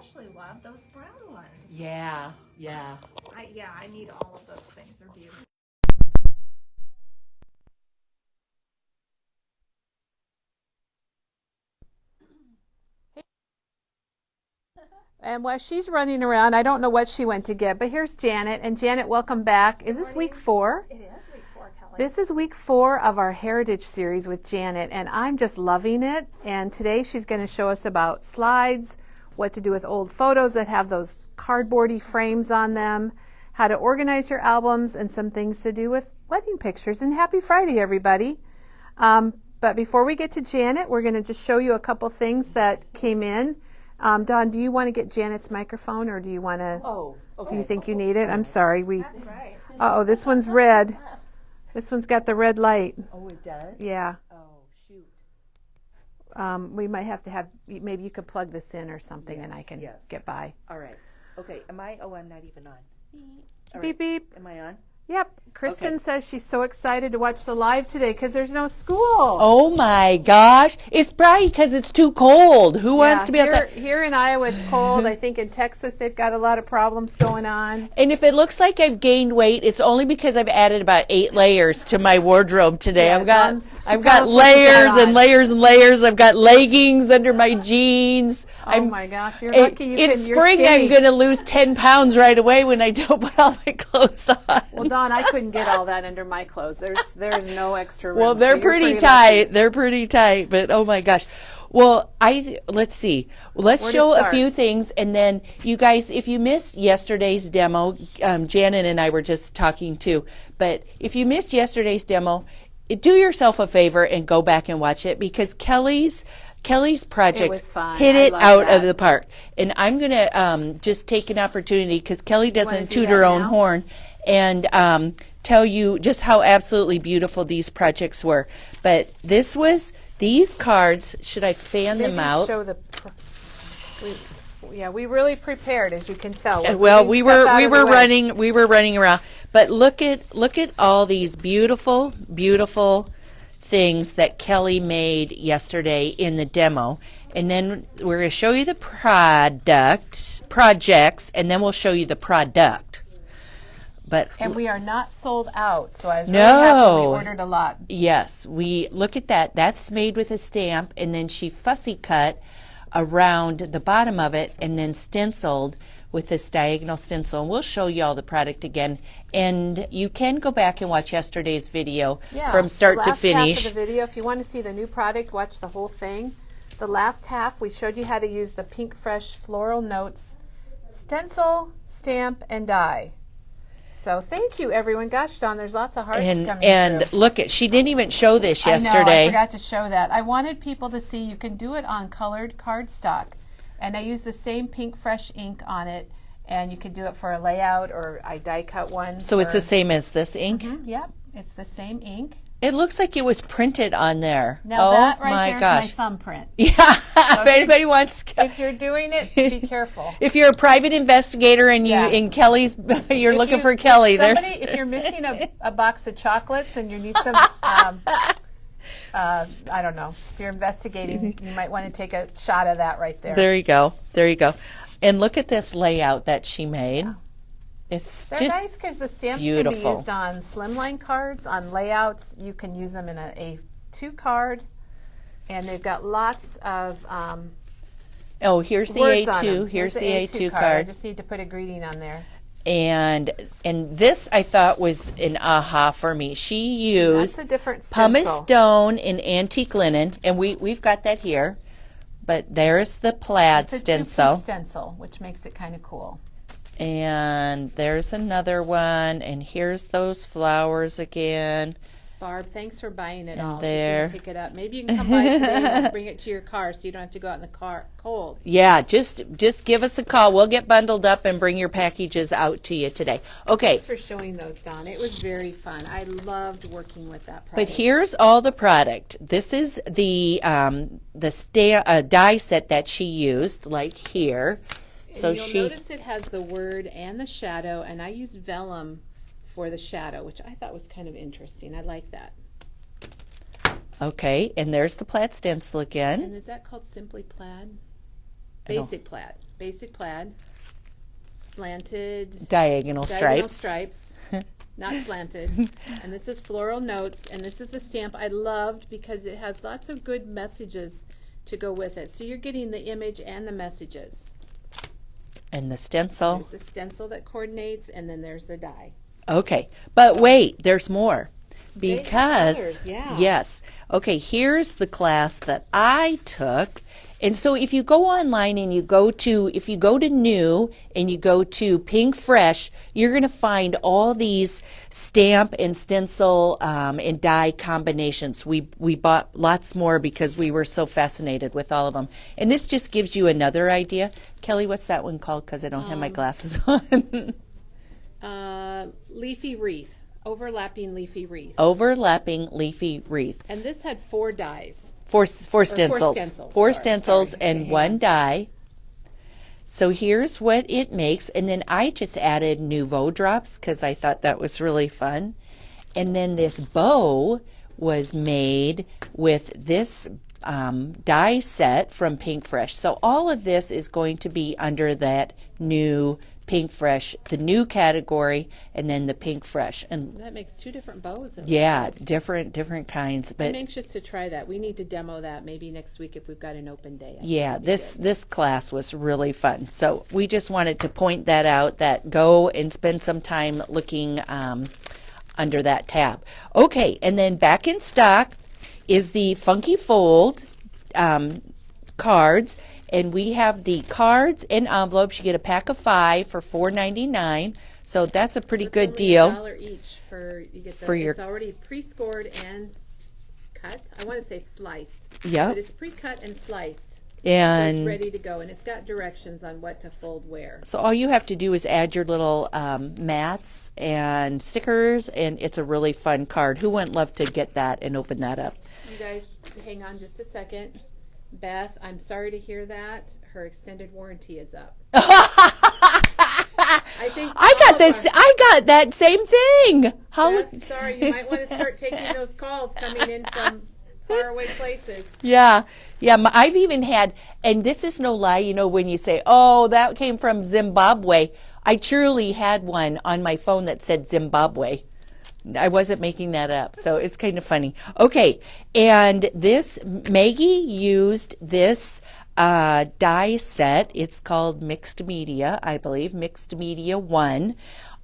especially love those brown ones. Yeah, yeah. I need all of those things. They're beautiful. And while she's running around, I don't know what she went to get, but here's Janet. And Janet, welcome back. Is this week 4? It is week 4, Kelly. This is week 4 of our Heritage series with Janet, and I'm just loving it. And today she's going to show us about slides, what to do with old photos that have those cardboardy frames on them, how to organize your albums, and some things to do with wedding pictures. And happy Friday, everybody. But before we get to Janet, we're going to just show you a couple things that came in. Dawn, do you want to get Janet's microphone, or do you want to? Oh, okay. Do you think you need it? I'm sorry. That's right. Oh, this one's red. This one's got the red light. Oh, it does? Yeah. Oh, shoot. We might have to have. Maybe you could plug this in or something, and I can get by. All right. Okay. Am I? Oh, I'm not even on. All Beep right. beep. Am I on? Yep. Kristen Okay. says she's so excited to watch the live today because there's no school. Oh my gosh. It's probably because it's too cold. Who wants to be outside? Here in Iowa, it's cold. I think in Texas, they've got a lot of problems going on. And if it looks like I've gained weight, it's only because I've added about 8 layers to my wardrobe today. Yeah, I've got tell us what you layers got and on. layers and layers. I've got leggings under my jeans. Oh my gosh, you're lucky you in can. You're spring, skinny. I'm going to lose 10 pounds right away when I don't put all my clothes on. Well, Dawn, I couldn't get all that under my clothes. There's no extra room. Well, so they're you're pretty lucky. tight. They're pretty tight, but oh my gosh. Well, let's see. Let's Where to show a start? few things, and then you guys, if you missed yesterday's demo, Janet and I were just talking too, but if you missed yesterday's demo, do yourself a favor and go back and watch it, because Kelly's projects fun. hit I it love out that. of the park. And I'm going to just take an opportunity, because Kelly doesn't do toot that her own now? horn, and tell you just how absolutely beautiful these projects were. But these cards, should I fan Maybe them out? Show we really prepared, as you can tell. We're Well, moving stuff out of the way. we were running around. But look at all these beautiful, beautiful things that Kelly made yesterday in the demo. And then we're going to show you the projects, and then we'll show you the product. But And we are not sold out, so I was No. really happy we ordered a lot. yes, we look at that. That's made with a stamp, and then she fussy cut around the bottom of it, and then stenciled with this diagonal stencil. And we'll show you all the product again. And you can go back and watch yesterday's video from start to last finish. half of the video, if you want to see the new product, watch the whole thing. The last half, we showed you how to use the Pink Fresh Floral Notes stencil, stamp, and die. So thank you, everyone. Gosh, Dawn, there's lots of hearts coming And through. look at, she didn't even show this I yesterday. forgot to show that. I wanted people to see you can do it on colored cardstock. And I use the same Pink Fresh ink on it. And you can do it for a layout, or I die cut one. So it's the same as this ink? Yep, it's the same ink. It looks like it was printed on there. Now oh that right my there gosh. is my thumbprint. Yeah, if anybody wants, If you're doing it, be careful. if you're a private investigator and you Yeah. in Kelly's, you're looking If for Kelly. if you're missing a box of chocolates and you need some, I don't know, if you're investigating, you might want to take a shot of that right there. There you go. There you go. And look at this layout that she made. It's They're just nice because the stamps beautiful. can be used on slimline cards, on layouts. You can use them in a A2 card, and they've got lots of oh, here's the words on A2. them. Here's the A2 I card. just need to put a greeting on there. And this I thought was an aha for me. She used That's a different pumice stencil. stone in antique linen, and we've got that here. But there's the plaid It's a stencil. two-piece stencil, which makes it kind of cool. And there's another one, and here's those flowers again. Barb, thanks for buying it And all. there. So you can pick it up. Maybe you can come by today and bring it to your car so you don't have to go out in the car cold. Yeah, just give us a call. We'll get bundled up and bring your packages out to you today. Okay, Thanks for showing those, Dawn. It was very fun. I loved working with that but product. here's all the product. This is the die set that she used, like here. So and you'll she notice it has the word and the shadow, and I used vellum for the shadow, which I thought was kind of interesting. I like that. okay, and there's the plaid stencil again. And is that called Simply Plaid? I don't- Basic Plaid. basic plaid, slanted Diagonal stripes. stripes, not slanted. And this is floral notes, and this is the stamp I loved because it has lots of good messages to go with it. So you're getting the image and the messages. And the stencil. There's the stencil that coordinates, and then there's the die. Okay, but wait, there's more. They have Because, others, yeah. yes. Okay, here's the class that I took. And so if you go online and if you go to new and you go to Pink Fresh, you're going to find all these stamp and stencil and die combinations. We bought lots more because we were so fascinated with all of them. And this just gives you another idea. Kelly, what's that one called? Because I don't have my glasses on. Leafy wreath, overlapping leafy wreath. Overlapping leafy wreath. And this had 4 dies. Four stencils. Four Sorry, stencils sorry. and Okay, one die. So here's what it makes. And then I just added Nouveau drops because I thought that was really fun. And then this bow was made with this die set from Pink Fresh. So all of this is going to be under that new Pink Fresh, the new category, and then the Pink Fresh. And That makes 2 different bows. yeah, different kinds. But I'm anxious to try that. We need to demo that maybe next week if we've got an open day. I think yeah, that'd be this class was really fun. So we just wanted to point that out, that go and spend some time looking under that tab. Okay, and then back in stock is the Funky Fold cards. And we have the cards and envelopes. You get a pack of 5 for $4.99. So that's a pretty good deal. $1 each for you get the, For your- It's already pre-scored and cut. I want to say sliced. Yep. But it's pre-cut and sliced. So it's And ready to go, and it's got directions on what to fold where. so all you have to do is add your little mats and stickers, and it's a really fun card. Who wouldn't love to get that and open that up? You guys, hang on just a second. Beth, I'm sorry to hear that. Her extended warranty is up. I think I all got of this. our- I got that same thing. How? Beth, sorry, you might want to start taking those calls coming in from faraway places. Yeah, yeah. I've even had, and this is no lie. You know, when you say, "Oh, that came from Zimbabwe," I truly had one on my phone that said Zimbabwe. I wasn't making that up, so it's kind of funny. Okay, and this Maggie used this die set. It's called Mixed Media, I believe, Mixed Media 1,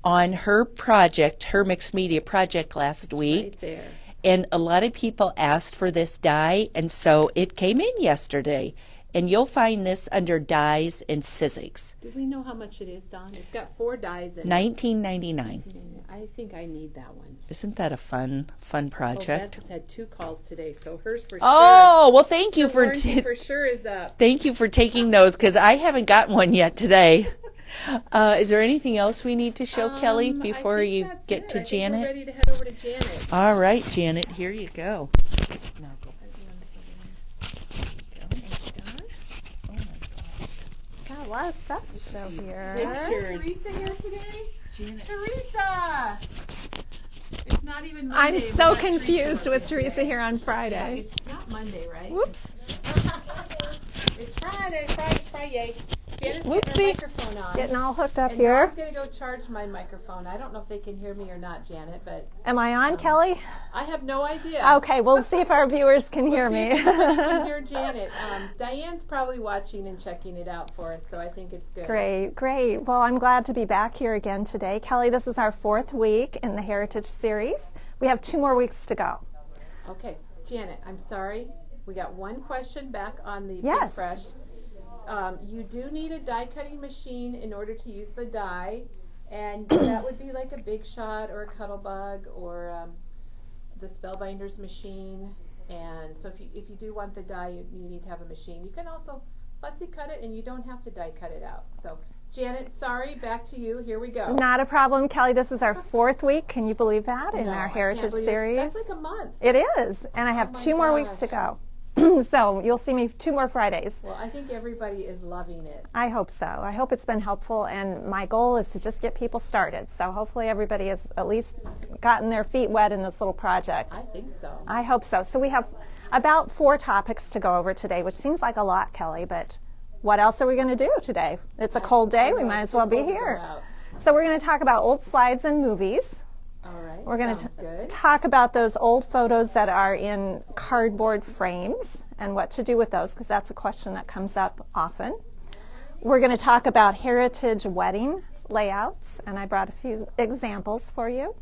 on her project, her Mixed Media project last week. Right there. And a lot of people asked for this die, and so it came in yesterday. And you'll find this under dies and sizzix. Do we know how much it is, Dawn? It's got 4 dies in it. $19.99. I think I need that one. Isn't that a fun Oh, Beth project? has had 2 calls today, so hers for Oh, well, thank you sure. for Warranty for sure is up. thank you for taking those, because I haven't gotten one yet today. Is there anything else we need to show Kelly before I think you that's get it. to I think Janet? we're ready to head over to Janet. All right, Janet, here you go. Now go. Got a lot of stuff to show here. Pictures. Teresa here today? Teresa! It's not even Monday. I'm We so got Teresa confused with working Teresa today. here on Yeah, Friday. it's not Monday, right? Whoops. It's Friday. Janet's Whoopsie. getting her microphone on. Getting all hooked up And here. Dawn's going to go charge my microphone. I don't know if they can hear me or not, Janet, but Am I on, Kelly? I have no idea. Okay, we'll see if our viewers can hear See me. if anybody can hear Janet. Diane's probably watching and checking it out for us, so I think it's good. Great. Well, I'm glad to be back here again today. Kelly, this is our 4th week in the Heritage Series. We have 2 more weeks to go. Okay, Janet, I'm sorry. We got one question back on the Pink Yes. Fresh. You do need a die cutting machine in order to use the die, and that would be like a Big Shot or a Cuttlebug or the Spellbinders machine. And so if you do want the die, you need to have a machine. You can also fussy cut it, and you don't have to die cut it out. So Janet, sorry, back to you. Here we go. Not a problem, Kelly. This is our 4th week. Can you believe that in No, our I can't Heritage believe it. Series? That's like a month. It is, and I have my 2 more weeks to gosh. go. So you'll see me 2 more Fridays. Well, I think everybody is loving it. I hope so. I hope it's been helpful, and my goal is to just get people started. So hopefully everybody has at least gotten their feet wet in this little project. I think so. I hope so. So we have about 4 topics to go over today, which seems like a lot, Kelly, but what else are we going to do today? It's a cold day. We might as well be here. So we're going to talk about old slides and movies. All right. We're going to talk about those old photos that are in cardboard frames and what to do with those, because that's a question that comes up often. We're going to talk about heritage wedding layouts, and I brought a few examples for you.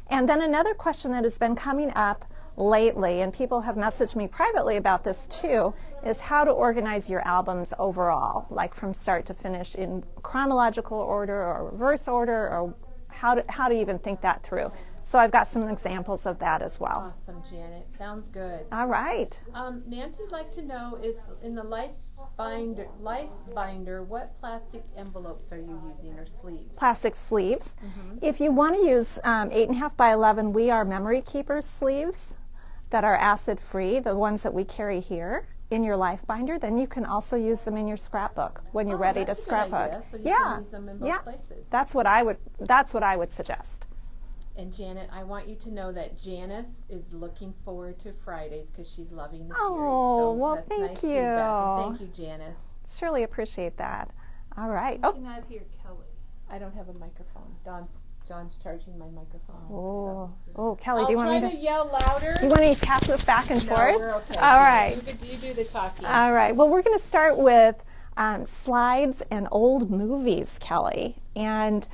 And then another question that has been coming up lately, and people have messaged me privately about this too, is how to organize your albums overall, like from start to finish in chronological order or reverse order, or how to even think that through. So I've got some examples of that as well. Awesome, Janet. Sounds good. All right. Nancy would like to know, is in the life binder, what plastic envelopes are you using, or sleeves? Plastic sleeves. If you want to use 8.5 by 11, we are Memory Keepers sleeves that are acid free, the ones that we carry here in your life binder. Then you can also use them in your scrapbook when you're ready to scrapbook. So you can use them in both places. That's what I would suggest. And Janet, I want you to know that Janice is looking forward to Fridays because she's loving the series. Oh, so well, that's thank nice you. feedback. And thank you, Janice. Surely appreciate that. All right. I cannot hear Kelly. I don't have a microphone. John's charging my microphone. Oh, Kelly, do you want me to? I'll try to yell louder. You want me to pass this back and forth? No, we're okay. All right. You do the talking. All right. Well, we're going to start with slides and old movies, Kelly. And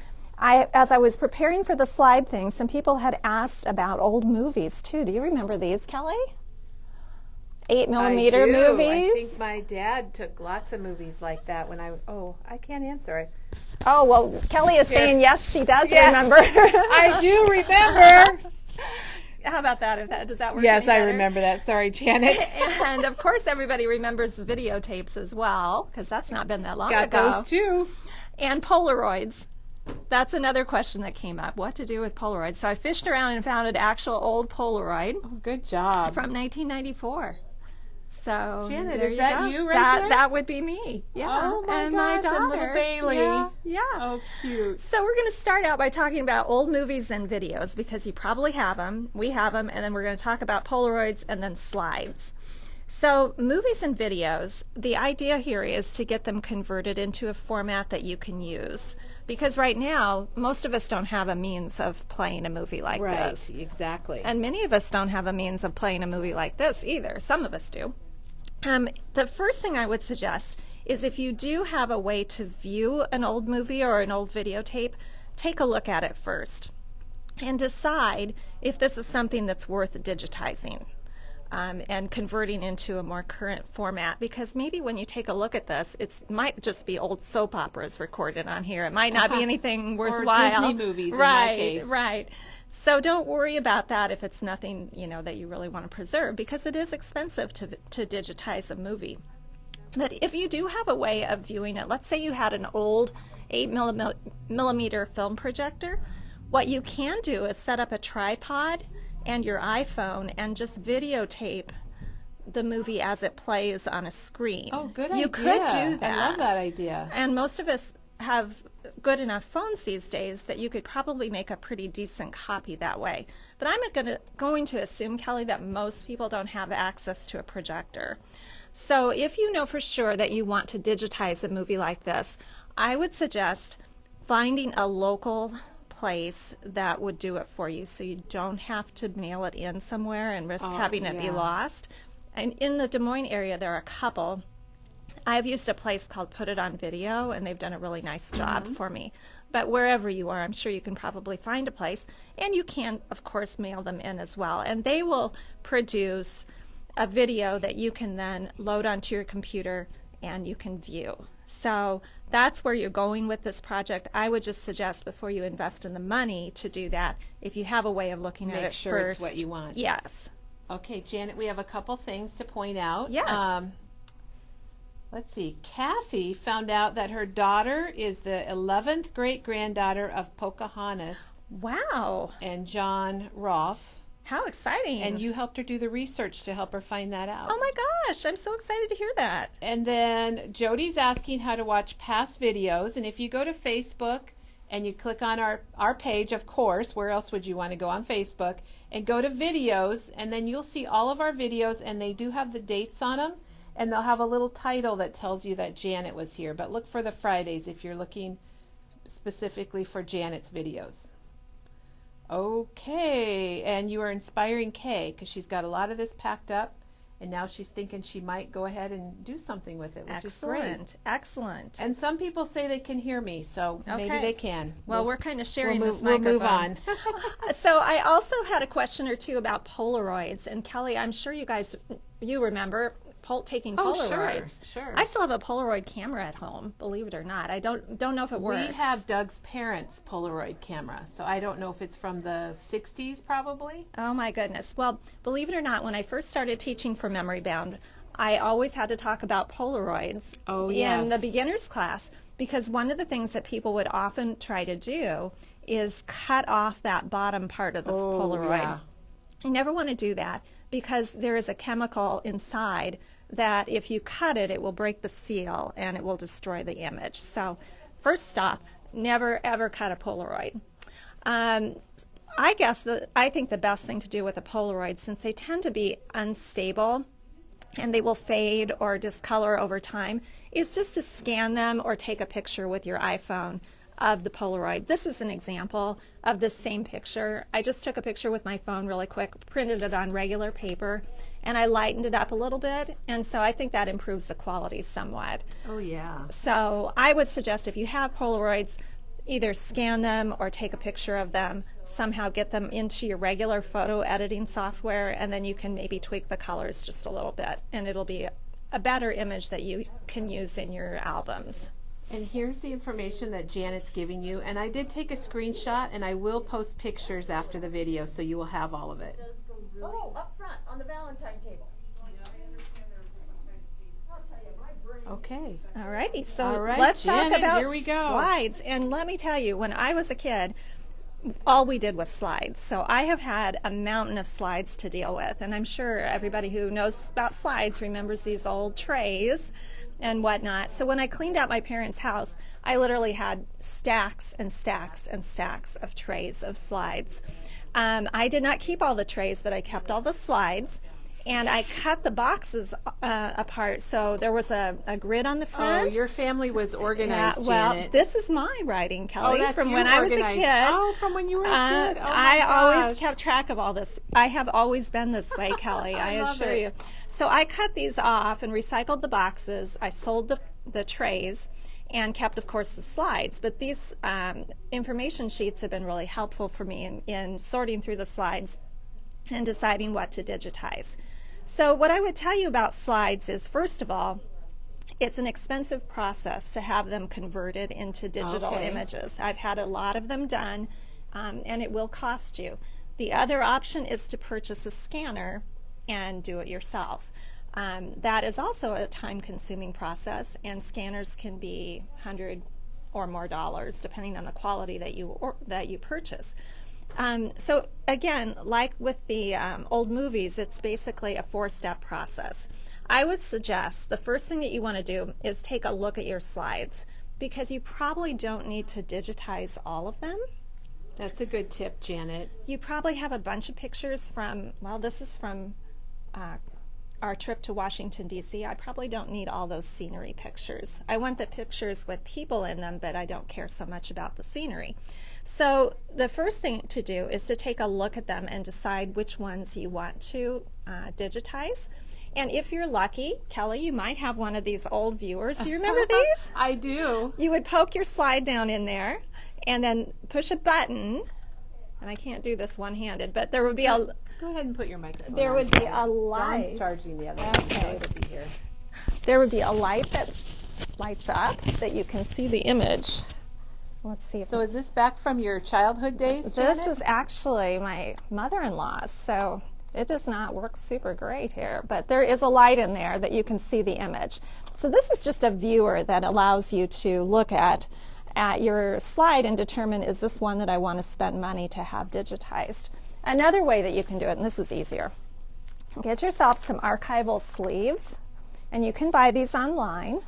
as I was preparing for the slide thing, some people had asked about old movies too. Do you remember these, Kelly? 8mm movies. I think my dad took lots of movies like that when I can't answer. Oh, well, Kelly is saying yes, she does remember. I do remember. How about that? Does that work? Yes, any I better? remember that. Sorry, Janet. And of course, everybody remembers videotapes as well, because that's not been that long Got ago. those too. And Polaroids. That's another question that came up. What to do with Polaroids? So I fished around and found an actual old Polaroid Oh, good job. from 1994. So Janet, there is you that go. you right there? That would be me. Yeah. Oh my and gosh, my daughter. and little Bailey. Yeah. Oh, cute. So we're going to start out by talking about old movies and videos, because you probably have them. We have them, and then we're going to talk about Polaroids and then slides. So movies and videos, the idea here is to get them converted into a format that you can use. Because right now, most of us don't have a means of playing a movie like this. Right, exactly. And many of us don't have a means of playing a movie like this either. Some of us do. The first thing I would suggest is, if you do have a way to view an old movie or an old videotape, take a look at it first and decide if this is something that's worth digitizing and converting into a more current format. Because maybe when you take a look at this, it might just be old soap operas recorded on here. It might not be anything worthwhile. Or Disney movies, right, in my case. Right. So don't worry about that if it's nothing, that you really want to preserve, because it is expensive to digitize a movie. But if you do have a way of viewing it, let's say you had an old 8mm film projector, what you can do is set up a tripod and your iPhone and just videotape the movie as it plays on a screen. Oh, good You idea. could do that. I love that idea. And most of us have good enough phones these days that you could probably make a pretty decent copy that way. But I'm going to assume, Kelly, that most people don't have access to a projector. So if you know for sure that you want to digitize a movie like this, I would suggest finding a local place that would do it for you, so you don't have to mail it in somewhere and risk having it be lost. And in the Des Moines area, there are a couple. I've used a place called Put It On Video, and they've done a really nice job for me. But wherever you are, I'm sure you can probably find a place. And you can, of course, mail them in as well. And they will produce a video that you can then load onto your computer and you can view. So that's where you're going with this project. I would just suggest, before you invest in the money to do that, if you have a way of looking at it Make sure first. it's what you want. Yes. Okay, Janet, we have a couple things to point out. Yes. Let's see. Kathy found out that her daughter is the 11th great-granddaughter of Pocahontas Wow. and John Rolfe. How exciting. And you helped her do the research to help her find that out. Oh my gosh, I'm so excited to hear that. And then Jody's asking how to watch past videos. And if you go to Facebook and you click on our page, of course, where else would you want to go on Facebook, and go to videos, and then you'll see all of our videos, and they do have the dates on them. and they'll have a little title that tells you that Janet was here. But look for the Fridays if you're looking specifically for Janet's videos. Okay, and you are inspiring Kay because she's got a lot of this packed up, and now she's thinking she might go ahead and do something with it, which is great. Excellent, excellent. And some people say they can hear me, so maybe they can. Well, we're kind of sharing this we'll microphone. move on. So I also had a question or two about Polaroids, and Kelly, I'm sure you remember taking Polaroids. Sure. I still have a Polaroid camera at home, believe it or not. I don't know if it works. We have Doug's parents' Polaroid camera, so I don't know if it's from the 60s probably. Oh my goodness. Well, believe it or not, when I first started teaching for Memory Bound, I always had to talk about Polaroids in the beginner's class, because one of the things that people would often try to do is cut off that bottom part of the Polaroid. Yeah. You never want to do that, because there is a chemical inside that if you cut it, it will break the seal and it will destroy the image. So first stop, never ever cut a Polaroid. I think the best thing to do with a Polaroid, since they tend to be unstable and they will fade or discolor over time, is just to scan them or take a picture with your iPhone of the Polaroid. This is an example of this same picture. I just took a picture with my phone really quick, printed it on regular paper, and I lightened it up a little bit, and so I think that improves the quality somewhat. Oh yeah. So I would suggest if you have Polaroids, either scan them or take a picture of them, somehow get them into your regular photo editing software, and then you can maybe tweak the colors just a little bit, and it'll be a better image that you can use in your albums. And here's the information that Janet's giving you, and I did take a screenshot, and I will post pictures after the video so you will have all of it. Oh, up front on the Valentine table. Okay. Alrighty, so All right, let's Janet, talk about here we go. slides. And let me tell you, when I was a kid, all we did was slides. So I have had a mountain of slides to deal with, and I'm sure everybody who knows about slides remembers these old trays and whatnot. So when I cleaned out my parents' house, I literally had stacks and stacks and stacks of trays of slides. I did not keep all the trays, but I kept all the slides, and I cut the boxes apart. So there was a grid on the front. Oh, your family was organized, well, Janet. this is my writing, Kelly, that's from you when I was a organized. kid. Oh, from when you were a kid. Oh, I my always gosh. kept track of all this. I have always been this way, Kelly, I love assure it. you. So I cut these off and recycled the boxes. I sold the trays and kept, of course, the slides. But these information sheets have been really helpful for me in sorting through the slides and deciding what to digitize. So what I would tell you about slides is, first of all, it's an expensive process to have them converted into digital images. I've had a lot of them done, and it will cost you. The other option is to purchase a scanner and do it yourself. That is also a time-consuming process, and scanners can be $100 or more depending on the quality that you purchase. So again, like with the old movies, it's basically a 4-step process. I would suggest the first thing that you want to do is take a look at your slides, because you probably don't need to digitize all of them. That's a good tip, Janet. You probably have a bunch of pictures from, well, this is from our trip to Washington, D.C. I probably don't need all those scenery pictures. I want the pictures with people in them, but I don't care so much about the scenery. So the first thing to do is to take a look at them and decide which ones you want to digitize. And if you're lucky, Kelly, you might have one of these old viewers. Do you remember these? I do. You would poke your slide down in there and then push a button, and I can't do this one-handed, but there would be a... Go ahead and put your microphone There on, would be Janet. a light. Dawn's charging the other one, so it'll be here. There would be a light that lights up that you can see the image. Let's see. So is this back from your childhood days, Janet? This is actually my mother-in-law's, so it does not work super great here, but there is a light in there that you can see the image. So this is just a viewer that allows you to look at your slide and determine, is this one that I want to spend money to have digitized? Another way that you can do it, and this is easier, get yourself some archival sleeves, and you can buy these online.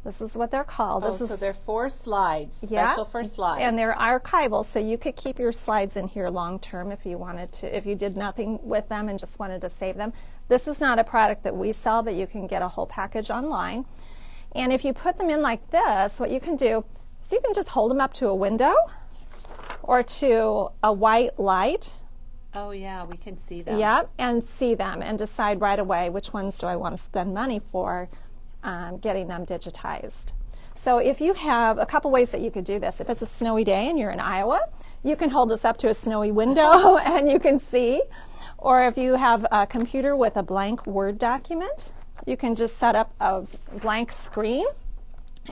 This is what they're called. Oh, so they're 4 slides, special for slides. And they're archival, so you could keep your slides in here long term if you wanted to, if you did nothing with them and just wanted to save them. This is not a product that we sell, but you can get a whole package online. And if you put them in like this, what you can do is you can just hold them up to a window or to a white light. Oh yeah, we can see them. Yep, and see them and decide right away which ones do I want to spend money for getting them digitized. So if you have a couple ways that you could do this. If it's a snowy day and you're in Iowa, you can hold this up to a snowy window and you can see. Or if you have a computer with a blank Word document, you can just set up a blank screen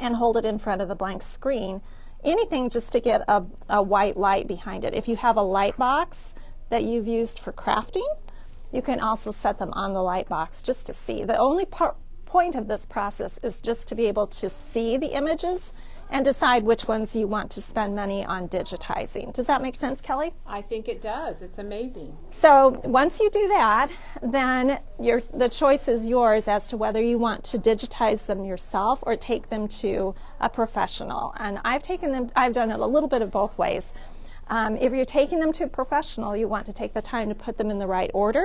and hold it in front of the blank screen. Anything just to get a white light behind it. If you have a light box that you've used for crafting, you can also set them on the light box just to see. The only point of this process is just to be able to see the images and decide which ones you want to spend money on digitizing. Does that make sense, Kelly? I think it does. It's amazing. So once you do that, then the choice is yours as to whether you want to digitize them yourself or take them to a professional. And I've done it a little bit of both ways. If you're taking them to a professional, you want to take the time to put them in the right order,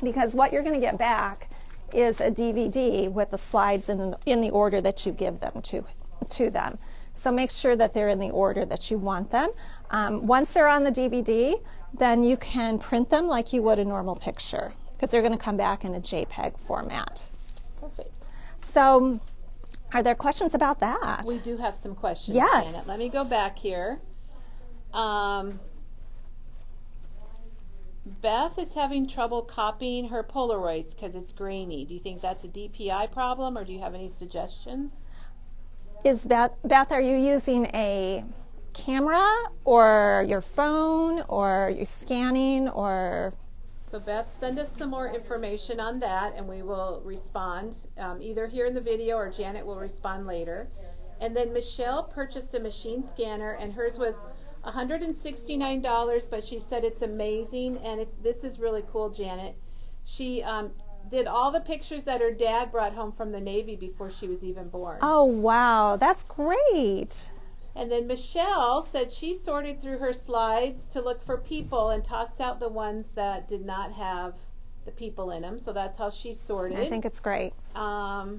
because what you're going to get back is a DVD with the slides in the order that you give them to them. So make sure that they're in the order that you want them. Once they're on the DVD, then you can print them like you would a normal picture, because they're going to come back in a JPEG format. Perfect. So are there questions about that? We do have some questions, Yes. Janet. Let me go back here. Beth is having trouble copying her Polaroids because it's grainy. Do you think that's a DPI problem, or do you have any suggestions? Is Beth, are you using a camera or your phone, or are you scanning, or? So Beth, send us some more information on that and we will respond either here in the video or Janet will respond later. And then Michelle purchased a machine scanner and hers was $169, but she said it's amazing, and this is really cool, Janet. She did all the pictures that her dad brought home from the Navy before she was even born. Oh, wow, that's great. And then Michelle said she sorted through her slides to look for people and tossed out the ones that did not have the people in them. So that's how she sorted. I think it's great. Oh,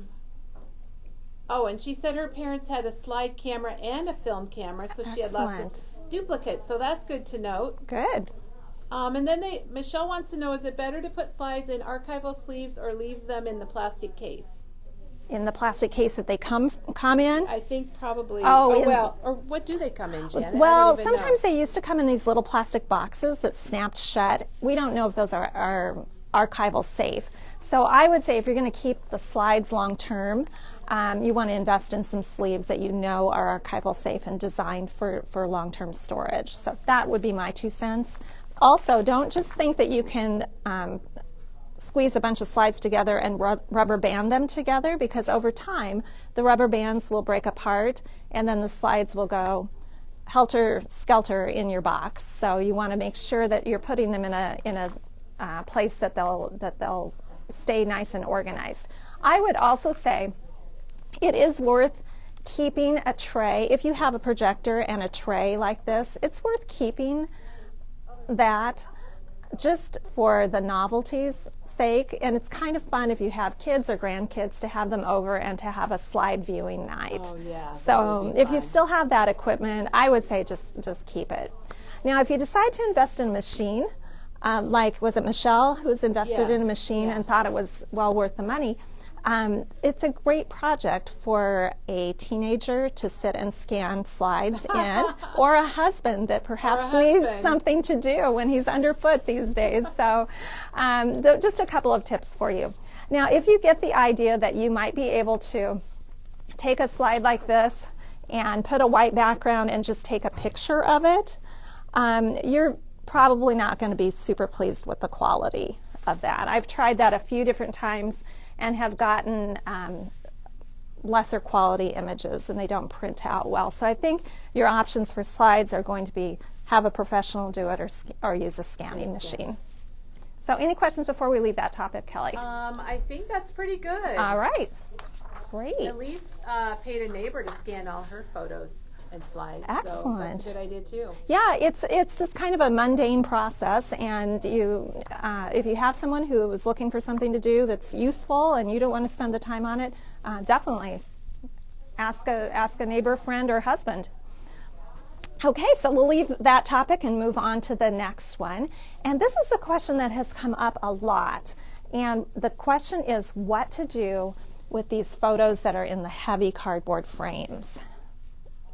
and she said her parents had a slide camera and a film camera, so she had lots of duplicates. So that's good to note. Good. And then Michelle wants to know, is it better to put slides in archival sleeves or leave them in the plastic case? In the plastic case that they come in? I think probably. Well, or what do they come in, Janet? Well, sometimes they used to come in these little plastic boxes that snapped shut. We don't know if those are archival safe. So I would say if you're going to keep the slides long term, you want to invest in some sleeves that you know are archival safe and designed for long-term storage. So that would be my 2 cents. Also, don't just think that you can squeeze a bunch of slides together and rubber band them together, because over time the rubber bands will break apart and then the slides will go helter-skelter in your box. So you want to make sure that you're putting them in a place that they'll stay nice and organized. I would also say it is worth keeping a tray. If you have a projector and a tray like this, it's worth keeping that just for the novelty's sake. And it's kind of fun if you have kids or grandkids to have them over and to have a slide viewing night. Oh, yeah. So if you still have that equipment, I would say just keep it. Now, if you decide to invest in a machine, like was it Michelle who's invested in a machine and thought it was well worth the money, it's a great project for a teenager to sit and scan slides in, or a husband that perhaps needs something to do when he's underfoot these days. So just a couple of tips for you. Now, if you get the idea that you might be able to take a slide like this and put a white background and just take a picture of it, you're probably not going to be super pleased with the quality of that. I've tried that a few different times and have gotten lesser quality images, and they don't print out well. So I think your options for slides are going to be have a professional do it or use a scanning machine. So any questions before we leave that topic, Kelly? I think that's pretty good. All right. Great. Elise paid a neighbor to scan all her photos and slides. So Excellent. that's a good idea too. Yeah, it's just kind of a mundane process, and you, if you have someone who is looking for something to do that's useful and you don't want to spend the time on it, definitely ask a neighbor, friend, or husband. Okay, so we'll leave that topic and move on to the next one. And this is a question that has come up a lot. And the question is what to do with these photos that are in the heavy cardboard frames.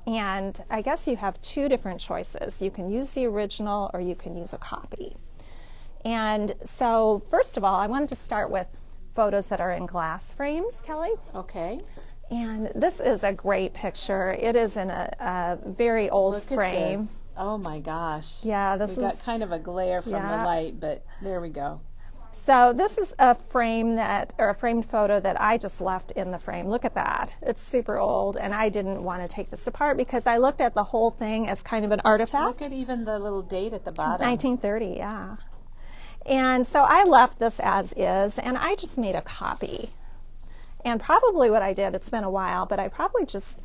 And I guess you have two different choices. You can use the original or you can use a copy. And so first of all, I wanted to start with photos that are in glass frames, Kelly. Okay. And this is a great picture. It is in a very old Look frame. at this. Oh my gosh. Yeah, this we is got kind of a glare from the light, but there we go. So this is a frame or a framed photo that I just left in the frame. Look at that. It's super old, and I didn't want to take this apart because I looked at the whole thing as kind of an artifact. Look at even the little date at the bottom. 1930, yeah. And so I left this as is, and I just made a copy. And probably what I did, it's been a while, but I probably just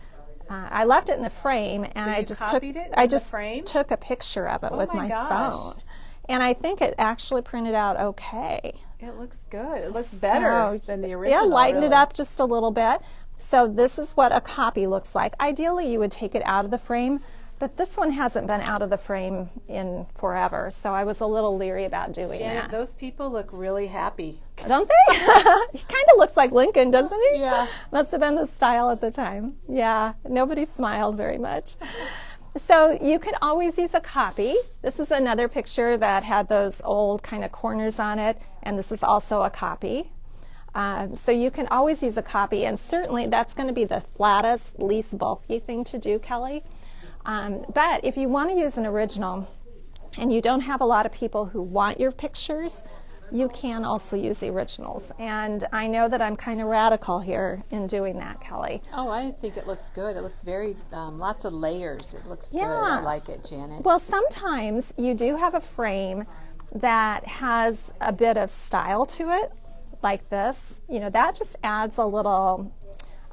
I left it in the frame, and So I you just copied it in I the just frame? took a picture of it Oh with my my gosh. phone. And I think it actually printed out okay. It looks good. It looks better than the original. Yeah, lightened it really. up just a little bit. So this is what a copy looks like. Ideally, you would take it out of the frame, but this one hasn't been out of the frame in forever, so I was a little leery about doing Janet, that. those people look really happy. Don't they? He kind of looks like Lincoln, doesn't he? Yeah. Must have been the style at the time. Yeah, nobody smiled very much. So you can always use a copy. This is another picture that had those old kind of corners on it, and this is also a copy. So you can always use a copy, and certainly that's going to be the flattest, least bulky thing to do, Kelly. But if you want to use an original and you don't have a lot of people who want your pictures, you can also use the originals. And I know that I'm kind of radical here in doing that, Kelly. Oh, I think it looks good. It looks very, lots of layers. It looks good. Yeah. I like it, Janet. Well, sometimes you do have a frame that has a bit of style to it, like this. You know, that just adds a little,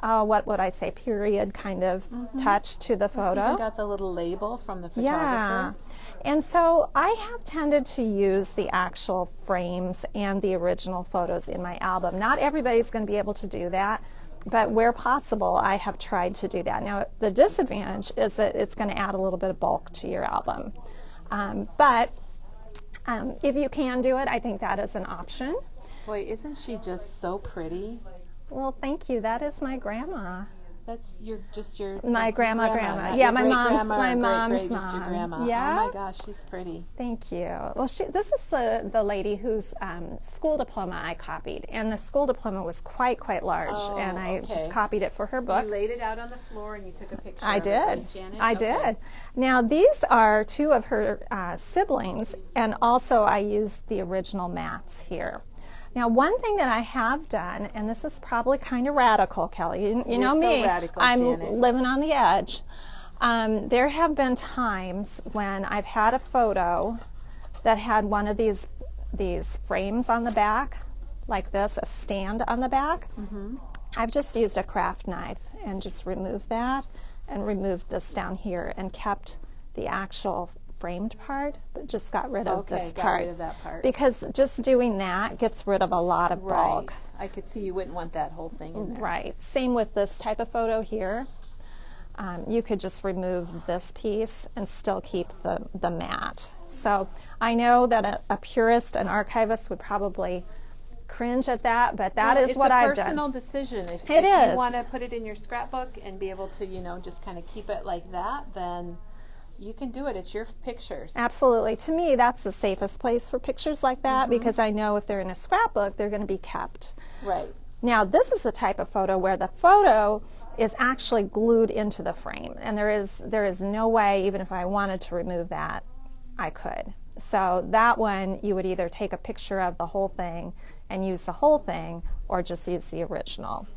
what would I say, period kind of touch to the It's photo. even got the little label from the photographer. Yeah. And so I have tended to use the actual frames and the original photos in my album. Not everybody's going to be able to do that, but where possible, I have tried to do that. Now, the disadvantage is that it's going to add a little bit of bulk to your album. But if you can do it, I think that is an option. Boy, isn't she just so pretty? Well, thank you. That is my grandma. That's your My grandma. not Yeah, your my great-grandma mom's or mom's great-great, just your mom. grandma. Yeah. Oh my gosh, she's pretty. Thank you. Well, this is the lady whose school diploma I copied, and the school diploma was quite large, Oh, and I okay. just copied it for her book. You laid it out on the floor and you took a picture. I of it, did. right, Janet? I Okay. did. Now, these are two of her siblings, and also I used the original mats here. Now, one thing that I have done, and this is probably kind of radical, Kelly, you know so me, radical, I'm Janet. living on the edge. There have been times when I've had a photo that had one of these frames on the back, like this, a stand on the back. I've just used a craft knife and just removed that and removed this down here and kept the actual framed part, but just got rid of Okay, this got part. rid of that part. Because just doing that gets rid of a lot of bulk. Right. I could see you wouldn't want that whole thing in there. Right. Same with this type of photo here. You could just remove this piece and still keep the mat. So I know that a purist, an archivist would probably cringe at that, but that is what I've It's a personal done. decision. If It is. you want to put it in your scrapbook and be able to, just kind of keep it like that, then you can do it. It's your pictures. Absolutely. To me, that's the safest place for pictures like that because I know if they're in a scrapbook, they're going to be kept. Right. Now, this is the type of photo where the photo is actually glued into the frame, and there is no way, even if I wanted to remove that, I could. So that one, you would either take a picture of the whole thing and use the whole thing, or just use the original.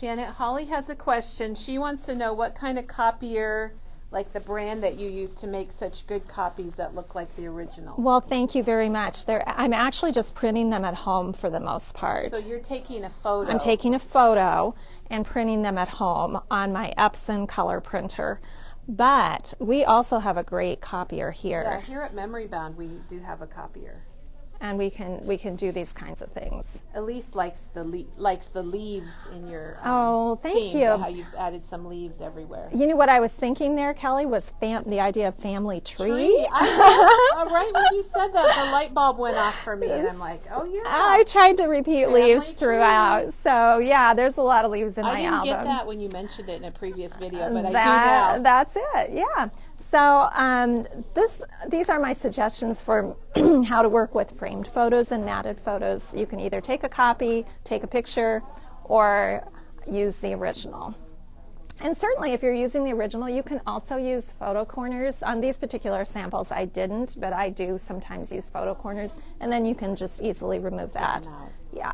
Janet, Holly has a question. She wants to know what kind of copier like the brand that you use to make such good copies that look like the original. Well, thank you very much. I'm actually just printing them at home for the most part. So you're taking a photo. I'm taking a photo and printing them at home on my Epson color printer. But we also have a great copier here. Yeah, here at Memory Bound we do have a copier. And we can do these kinds of things. Elise likes the leaves in your Thank theme, you. how you've added some leaves everywhere. You know what I was thinking there, Kelly, was the idea of family tree. Right when you said that, the light bulb went off for me, and I'm like, oh yeah. I tried to repeat Family leaves throughout. So yeah, there's a lot of leaves in my album. I didn't get that when you mentioned it in a previous video, but I do now. That's it, yeah. So these are my suggestions for how to work with framed photos and matted photos. You can either take a copy, take a picture, or use the original. And certainly if you're using the original, you can also use photo corners. On these particular samples I didn't, but I do sometimes use photo corners, and then you can just easily remove that. Yeah.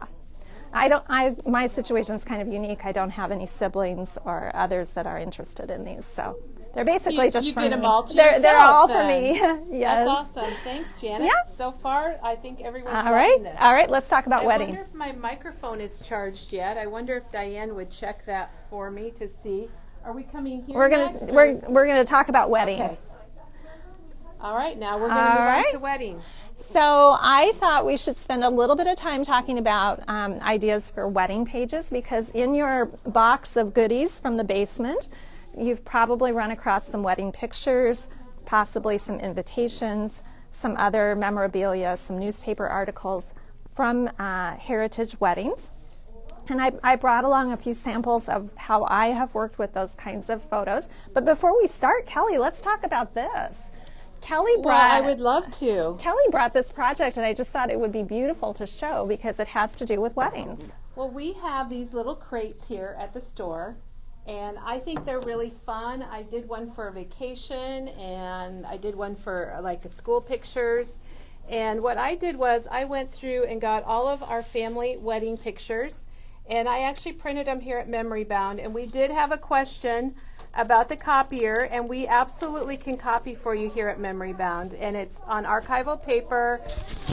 My situation is kind of unique. I don't have any siblings or others that are interested in these, so they're basically just for me. You get them all to they're all yourself, for me. Yes. That's awesome. Thanks, Janet. Yeah. So far, I think everyone's All loving this. right. All right. Let's talk about I wedding. wonder if my microphone is charged yet. I wonder if Diane would check that for me to see. Are we coming here? We're gonna talk about wedding. Okay. All right. Now we're going to move on to wedding. So I thought we should spend a little bit of time talking about ideas for wedding pages, because in your box of goodies from the basement, you've probably run across some wedding pictures, possibly some invitations, some other memorabilia, some newspaper articles from heritage weddings. And I brought along a few samples of how I have worked with those kinds of photos. But before we start, Kelly, let's talk about this. I would love to. Kelly brought this project, and I just thought it would be beautiful to show because it has to do with weddings. Well, we have these little crates here at the store, and I think they're really fun. I did one for a vacation, and I did one for like a school pictures. And what I did was I went through and got all of our family wedding pictures, and I actually printed them here at Memory Bound. And we did have a question about the copier, and we absolutely can copy for you here at Memory Bound, and it's on archival paper,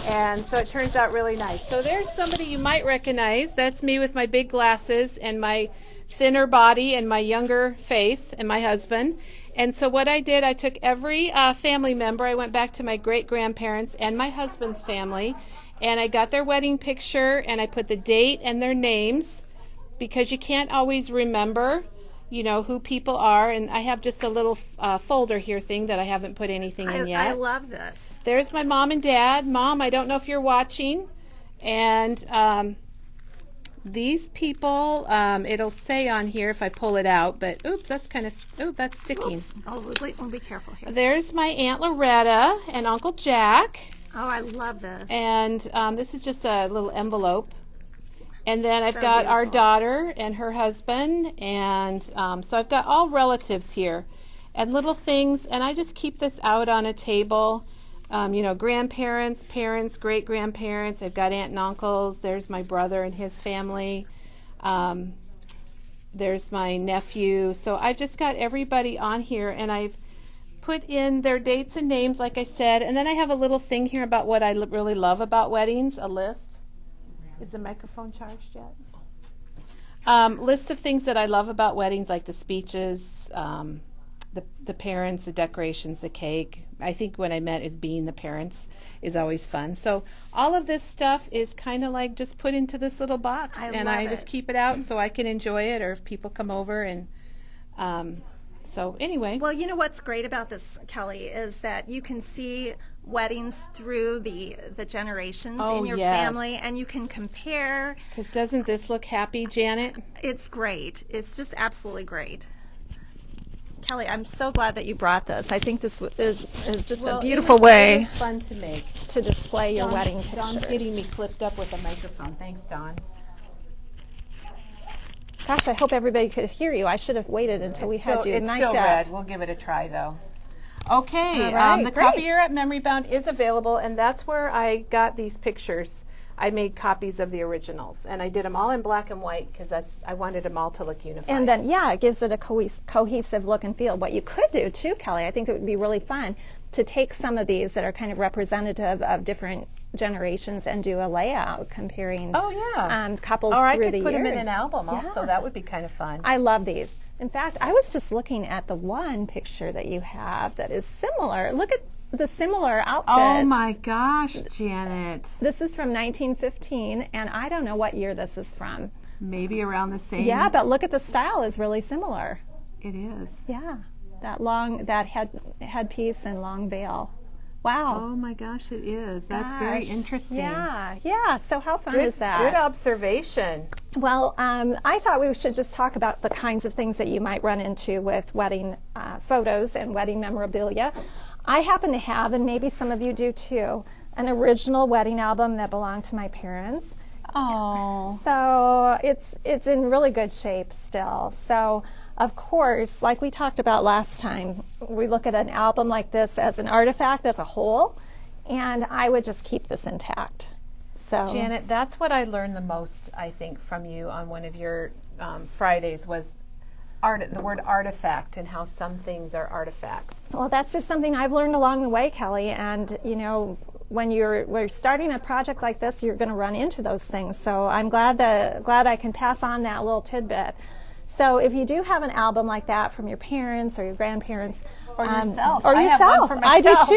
and so it turns out really nice. So there's somebody you might recognize. That's me with my big glasses and my thinner body and my younger face, and my husband. And so what I did, I took every family member. I went back to my great-grandparents and my husband's family, and I got their wedding picture, and I put the date and their names, because you can't always remember who people are, and I have just a little folder here thing that I haven't put anything in yet. I love this. There's my mom and dad. Mom, I don't know if you're watching, and these people, it'll say on here if I pull it out, but oops, that's sticking. Oops. Oh, wait, we'll be careful here. There's my Aunt Loretta and Uncle Jack. Oh, I love this. And this is just a little envelope. And then I've So got our beautiful. daughter and her husband, and so I've got all relatives here and little things, and I just keep this out on a table. Grandparents, parents, great-grandparents. I've got aunt and uncles. There's my brother and his family. There's my nephew. So I've just got everybody on here, and I've put in their dates and names, like I said, and then I have a little thing here about what I really love about weddings, a list. Is the microphone charged yet? List of things that I love about weddings, like the speeches, the parents, the decorations, the cake. I think what I meant is being the parents is always fun. So all of this stuff is kind of like just put into this little box, and I just keep it out so I can enjoy it, or if people come over. And so anyway. Well, you know what's great about this, Kelly, is that you can see weddings through the generations in your family, and you can compare. Because doesn't this look happy, Janet? It's great. It's just absolutely great. Kelly, I'm so glad that you brought this. I think this is just a beautiful way. It was fun to make. To display your wedding pictures. Dawn's getting me clipped up with a microphone. Thanks, Dawn. Gosh, I hope everybody could hear you. I should have waited until we had you It's mic'd still up. red. We'll give it a try, though. Okay, All right, the great. copier at Memory Bound is available, and that's where I got these pictures. I made copies of the originals, and I did them all in black and white because I wanted them all to look unified. And then, yeah, it gives it a cohesive look and feel. What you could do too, Kelly, I think it would be really fun to take some of these that are kind of representative of different generations and do a layout comparing couples or I through could the put years. them in an album also. Yeah. That would be kind of fun. I love these. In fact, I was just looking at the one picture that you have that is similar. Look at the similar outfits. Oh my gosh, Janet. This is from 1915, and I don't know what year this is from. Maybe around the same. Yeah, but look at the style is really similar. It is. Yeah, that headpiece and long veil. Wow. Oh my gosh, it is. That's very interesting. Yeah. So how fun is that? Good observation. Well, I thought we should just talk about the kinds of things that you might run into with wedding photos and wedding memorabilia. I happen to have, and maybe some of you do too, an original wedding album that belonged to my parents. Oh. So it's in really good shape still. So of course, like we talked about last time, we look at an album like this as an artifact as a whole, and I would just keep this intact. So Janet, that's what I learned the most, I think, from you on one of your Fridays was the word artifact and how some things are artifacts. Well, that's just something I've learned along the way, Kelly, and you know, when we're starting a project like this, you're going to run into those things. So I'm glad I can pass on that little tidbit. So if you do have an album like that from your parents or your grandparents, or yourself, or I yourself, have one for myself.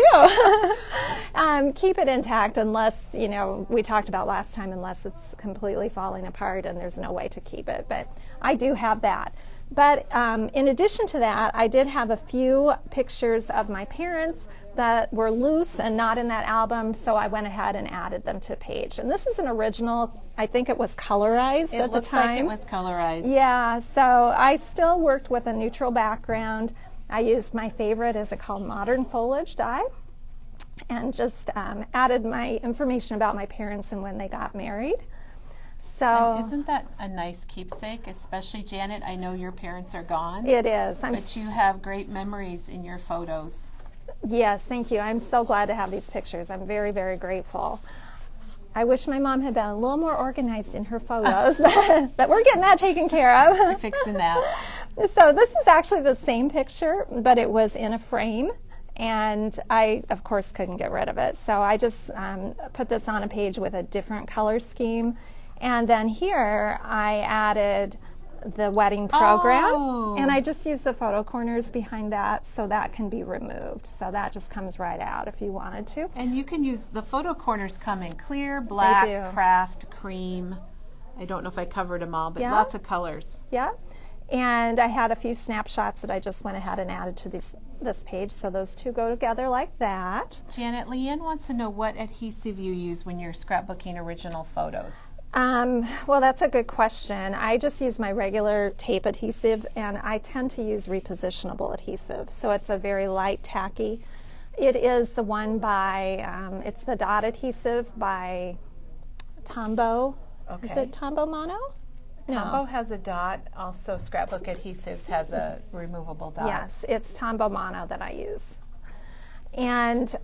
I do too. Keep it intact unless, you know, we talked about last time, unless it's completely falling apart and there's no way to keep it. But I do have that. But in addition to that, I did have a few pictures of my parents that were loose and not in that album, so I went ahead and added them to a page. And this is an original. I think it was colorized at the time. It looks like it was colorized. Yeah, so I still worked with a neutral background. I used my favorite, is it called modern foliage dye, and just added my information about my parents and when they got married. So and isn't that a nice keepsake, especially Janet? I know your parents are gone. It is. But you have great memories in your photos. Yes, thank you. I'm so glad to have these pictures. I'm very, very grateful. I wish my mom had been a little more organized in her photos, but we're getting that taken care of. We're fixing that. So this is actually the same picture, but it was in a frame, and I, of course, couldn't get rid of it. So I just put this on a page with a different color scheme. And then here I added the wedding program, and I just used the photo corners behind that so that can be removed. So that just comes right out if you wanted to. And you can use, the photo corners come in clear, black, craft, cream. I don't know if I covered them all, but lots of colors. Yeah. And I had a few snapshots that I just went ahead and added to this page, so those two go together like that. Janet, Leanne wants to know what adhesive you use when you're scrapbooking original photos. Well, that's a good question. I just use my regular tape adhesive, and I tend to use repositionable adhesive. So it's a very light, tacky. It is the one by, it's the dot adhesive by Tombow. Okay. Is it Tombow Mono? Tombow has a dot. Also, Scrapbook Adhesives has a removable dot. Yes, it's Tombow Mono that I use. And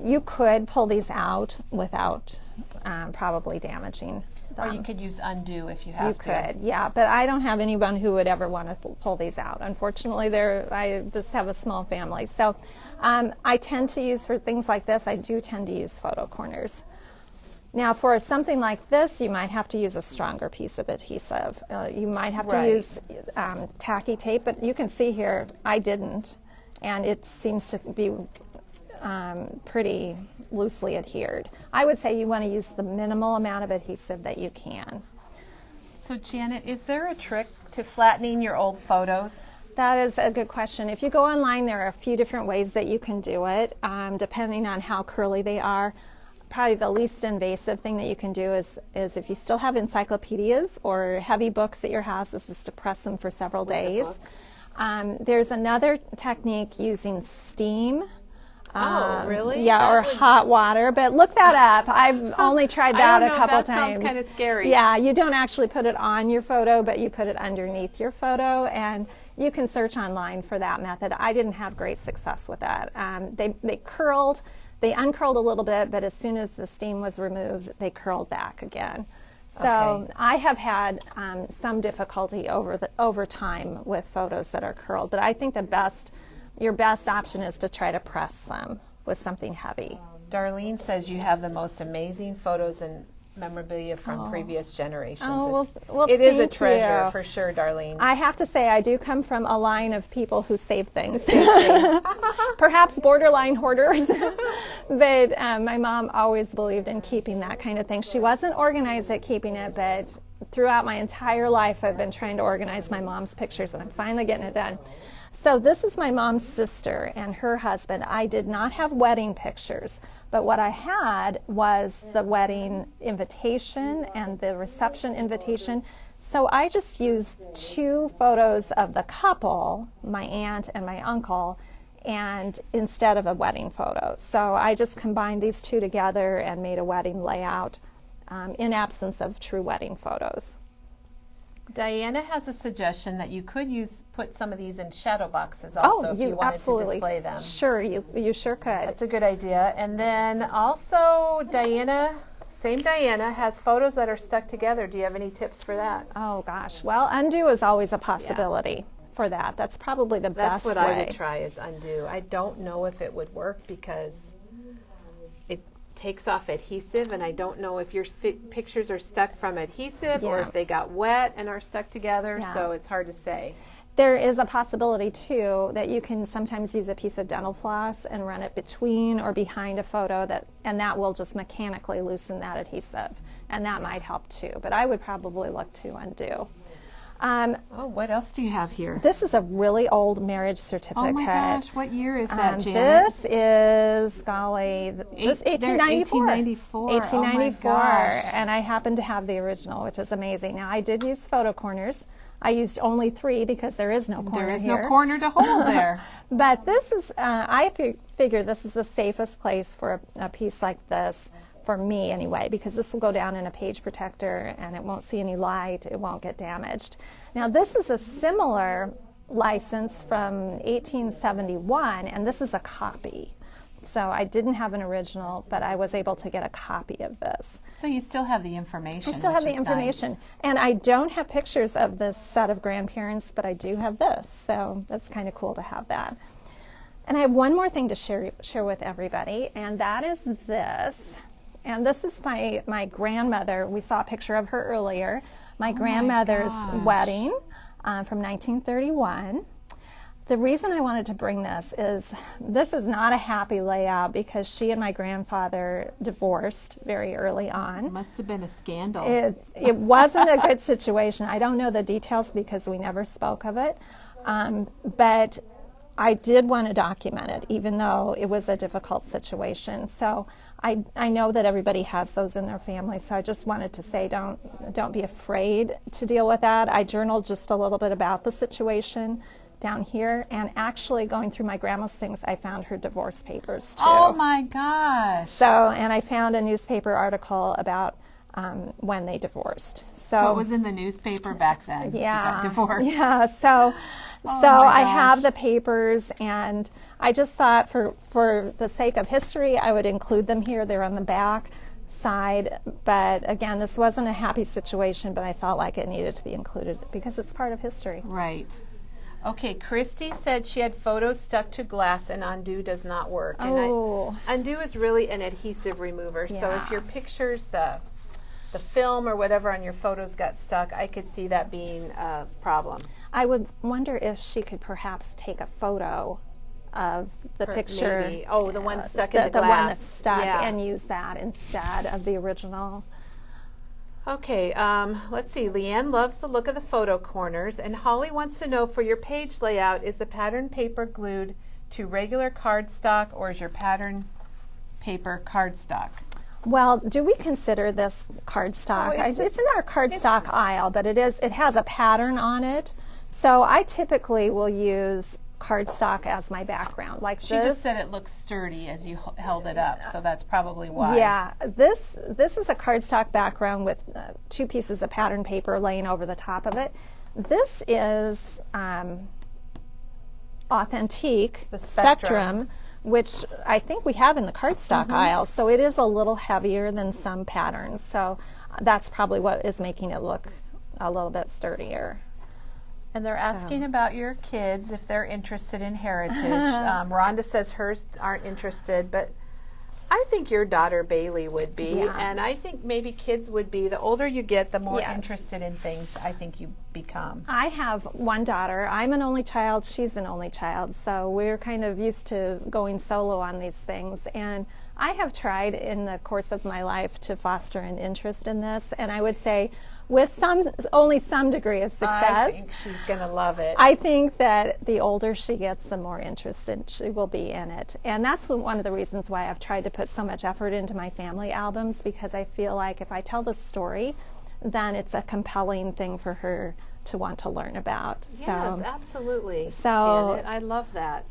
you could pull these out without probably damaging them. Or you could use undo if you have to. You could, yeah, but I don't have anyone who would ever want to pull these out. Unfortunately, I just have a small family. So I tend to use, for things like this, I do tend to use photo corners. Now, for something like this, you might have to use a stronger piece of adhesive. You might have to use tacky tape, but you can see here, I didn't, and it seems to be pretty loosely adhered. I would say you want to use the minimal amount of adhesive that you can. So Janet, is there a trick to flattening your old photos? That is a good question. If you go online, there are a few different ways that you can do it, depending on how curly they are. Probably the least invasive thing that you can do is if you still have encyclopedias or heavy books at your house, is just to press them for several days. There's another technique using steam. Oh, really? Yeah, or hot water. But look that up. I've only tried that a couple times. That sounds kind of scary. Yeah, you don't actually put it on your photo, but you put it underneath your photo, and you can search online for that method. I didn't have great success with that. They curled. They uncurled a little bit, but as soon as the steam was removed, they curled back again. So Okay. I have had some difficulty over time with photos that are curled, but I think your best option is to try to press them with something heavy. Darlene says you have the most amazing photos and memorabilia from previous generations. Oh, well, it is a thank treasure you. for sure, Darlene. I have to say, I do come from a line of people who save things. Perhaps borderline hoarders. But my mom always believed in keeping that kind of thing. She wasn't organized at keeping it, but throughout my entire life, I've been trying to organize my mom's pictures, and I'm finally getting it done. So this is my mom's sister and her husband. I did not have wedding pictures, but what I had was the wedding invitation and the reception invitation. So I just used 2 photos of the couple, my aunt and my uncle, and instead of a wedding photo. So I just combined these 2 together and made a wedding layout in absence of true wedding photos. Diana has a suggestion that you could put some of these in shadow boxes also if you wanted absolutely. to display them. Sure, you sure could. That's a good idea. And then also same Diana has photos that are stuck together. Do you have any tips for that? Oh gosh, well, undo is always a possibility for that. That's probably the That's best what way. I would try is undo. I don't know if it would work because it takes off adhesive, and I don't know if your pictures are stuck from adhesive or Yeah. if they got wet and are stuck together, Yeah. so it's hard to say. There is a possibility too that you can sometimes use a piece of dental floss and run it between or behind a photo, and that will just mechanically loosen that adhesive, and that might help too. But I would probably look to undo. Oh, what else do you have here? This is a really old marriage certificate. Oh my gosh, what year is that, Janet? This is, golly, this 1894. 1894. 1894. Oh my gosh. And I happen to have the original, which is amazing. Now, I did use photo corners. I used only 3 because there is no corner There is here. no corner to hold there. But this is, I figure this is the safest place for a piece like this, for me anyway, because this will go down in a page protector and it won't see any light, it won't get damaged. Now this is a similar license from 1871, and this is a copy. So I didn't have an original, but I was able to get a copy of this. So you still have the information. I still have which the is information. nice. And I don't have pictures of this set of grandparents, but I do have this. So that's kind of cool to have that. And I have one more thing to share with everybody, and that is this. And this is my grandmother. We saw a picture of her earlier. My grandmother's wedding from 1931. The reason I wanted to bring this is not a happy layout because she and my grandfather divorced very early on. Must have been a scandal. It wasn't a good situation. I don't know the details because we never spoke of it. But I did want to document it, even though it was a difficult situation. So I know that everybody has those in their family, so I just wanted to say don't be afraid to deal with that. I journaled just a little bit about the situation down here, and actually going through my grandma's things, I found her divorce papers too. Oh my gosh. So, and I found a newspaper article about when they divorced. So it was in the newspaper back then. Yeah. You got divorced. Yeah. So Oh so my I have gosh. the papers, and I just thought for the sake of history, I would include them here. They're on the back side. But again, this wasn't a happy situation, but I felt like it needed to be included because it's part of history. Right. Okay, Christy said she had photos stuck to glass and undo does not work. Oh. And undo is really an adhesive remover. So if Yeah. your pictures, the film or whatever on your photos got stuck, I could see that being a problem. I would wonder if she could perhaps take a photo of the picture. Maybe. Oh, the one stuck in the the glass. one that's stuck, Yeah. and use that instead of the original. Okay, let's see. Leanne loves the look of the photo corners, and Holly wants to know, for your page layout, is the pattern paper glued to regular cardstock, or is your pattern paper cardstock? Well, do we consider this cardstock? Oh, it's It's in our cardstock aisle, but it has a pattern on it. So I typically will use cardstock as my background, like She this. just said it looks sturdy as you held it up, so that's probably why. Yeah, this is a cardstock background with 2 pieces of pattern paper laying over the top of it. This is Authentique The Spectrum, which I think we have in the cardstock aisle. So it is a little heavier than some patterns. So that's probably what is making it look a little bit sturdier. And they're asking about your kids if they're interested in heritage. Rhonda says hers aren't interested, but I think your daughter Bailey would be, Yeah. and I think maybe kids would be. The older you get, the more Yes. interested in things I think you become. I have one daughter. I'm an only child. She's an only child. So we're kind of used to going solo on these things. And I have tried in the course of my life to foster an interest in this. And I would say with only some degree of success. I think she's going to love it. I think that the older she gets, the more interested she will be in it. And that's one of the reasons why I've tried to put so much effort into my family albums, because I feel like if I tell the story, then it's a compelling thing for her to want to learn about. Yes, So absolutely. So- Janet, I love that.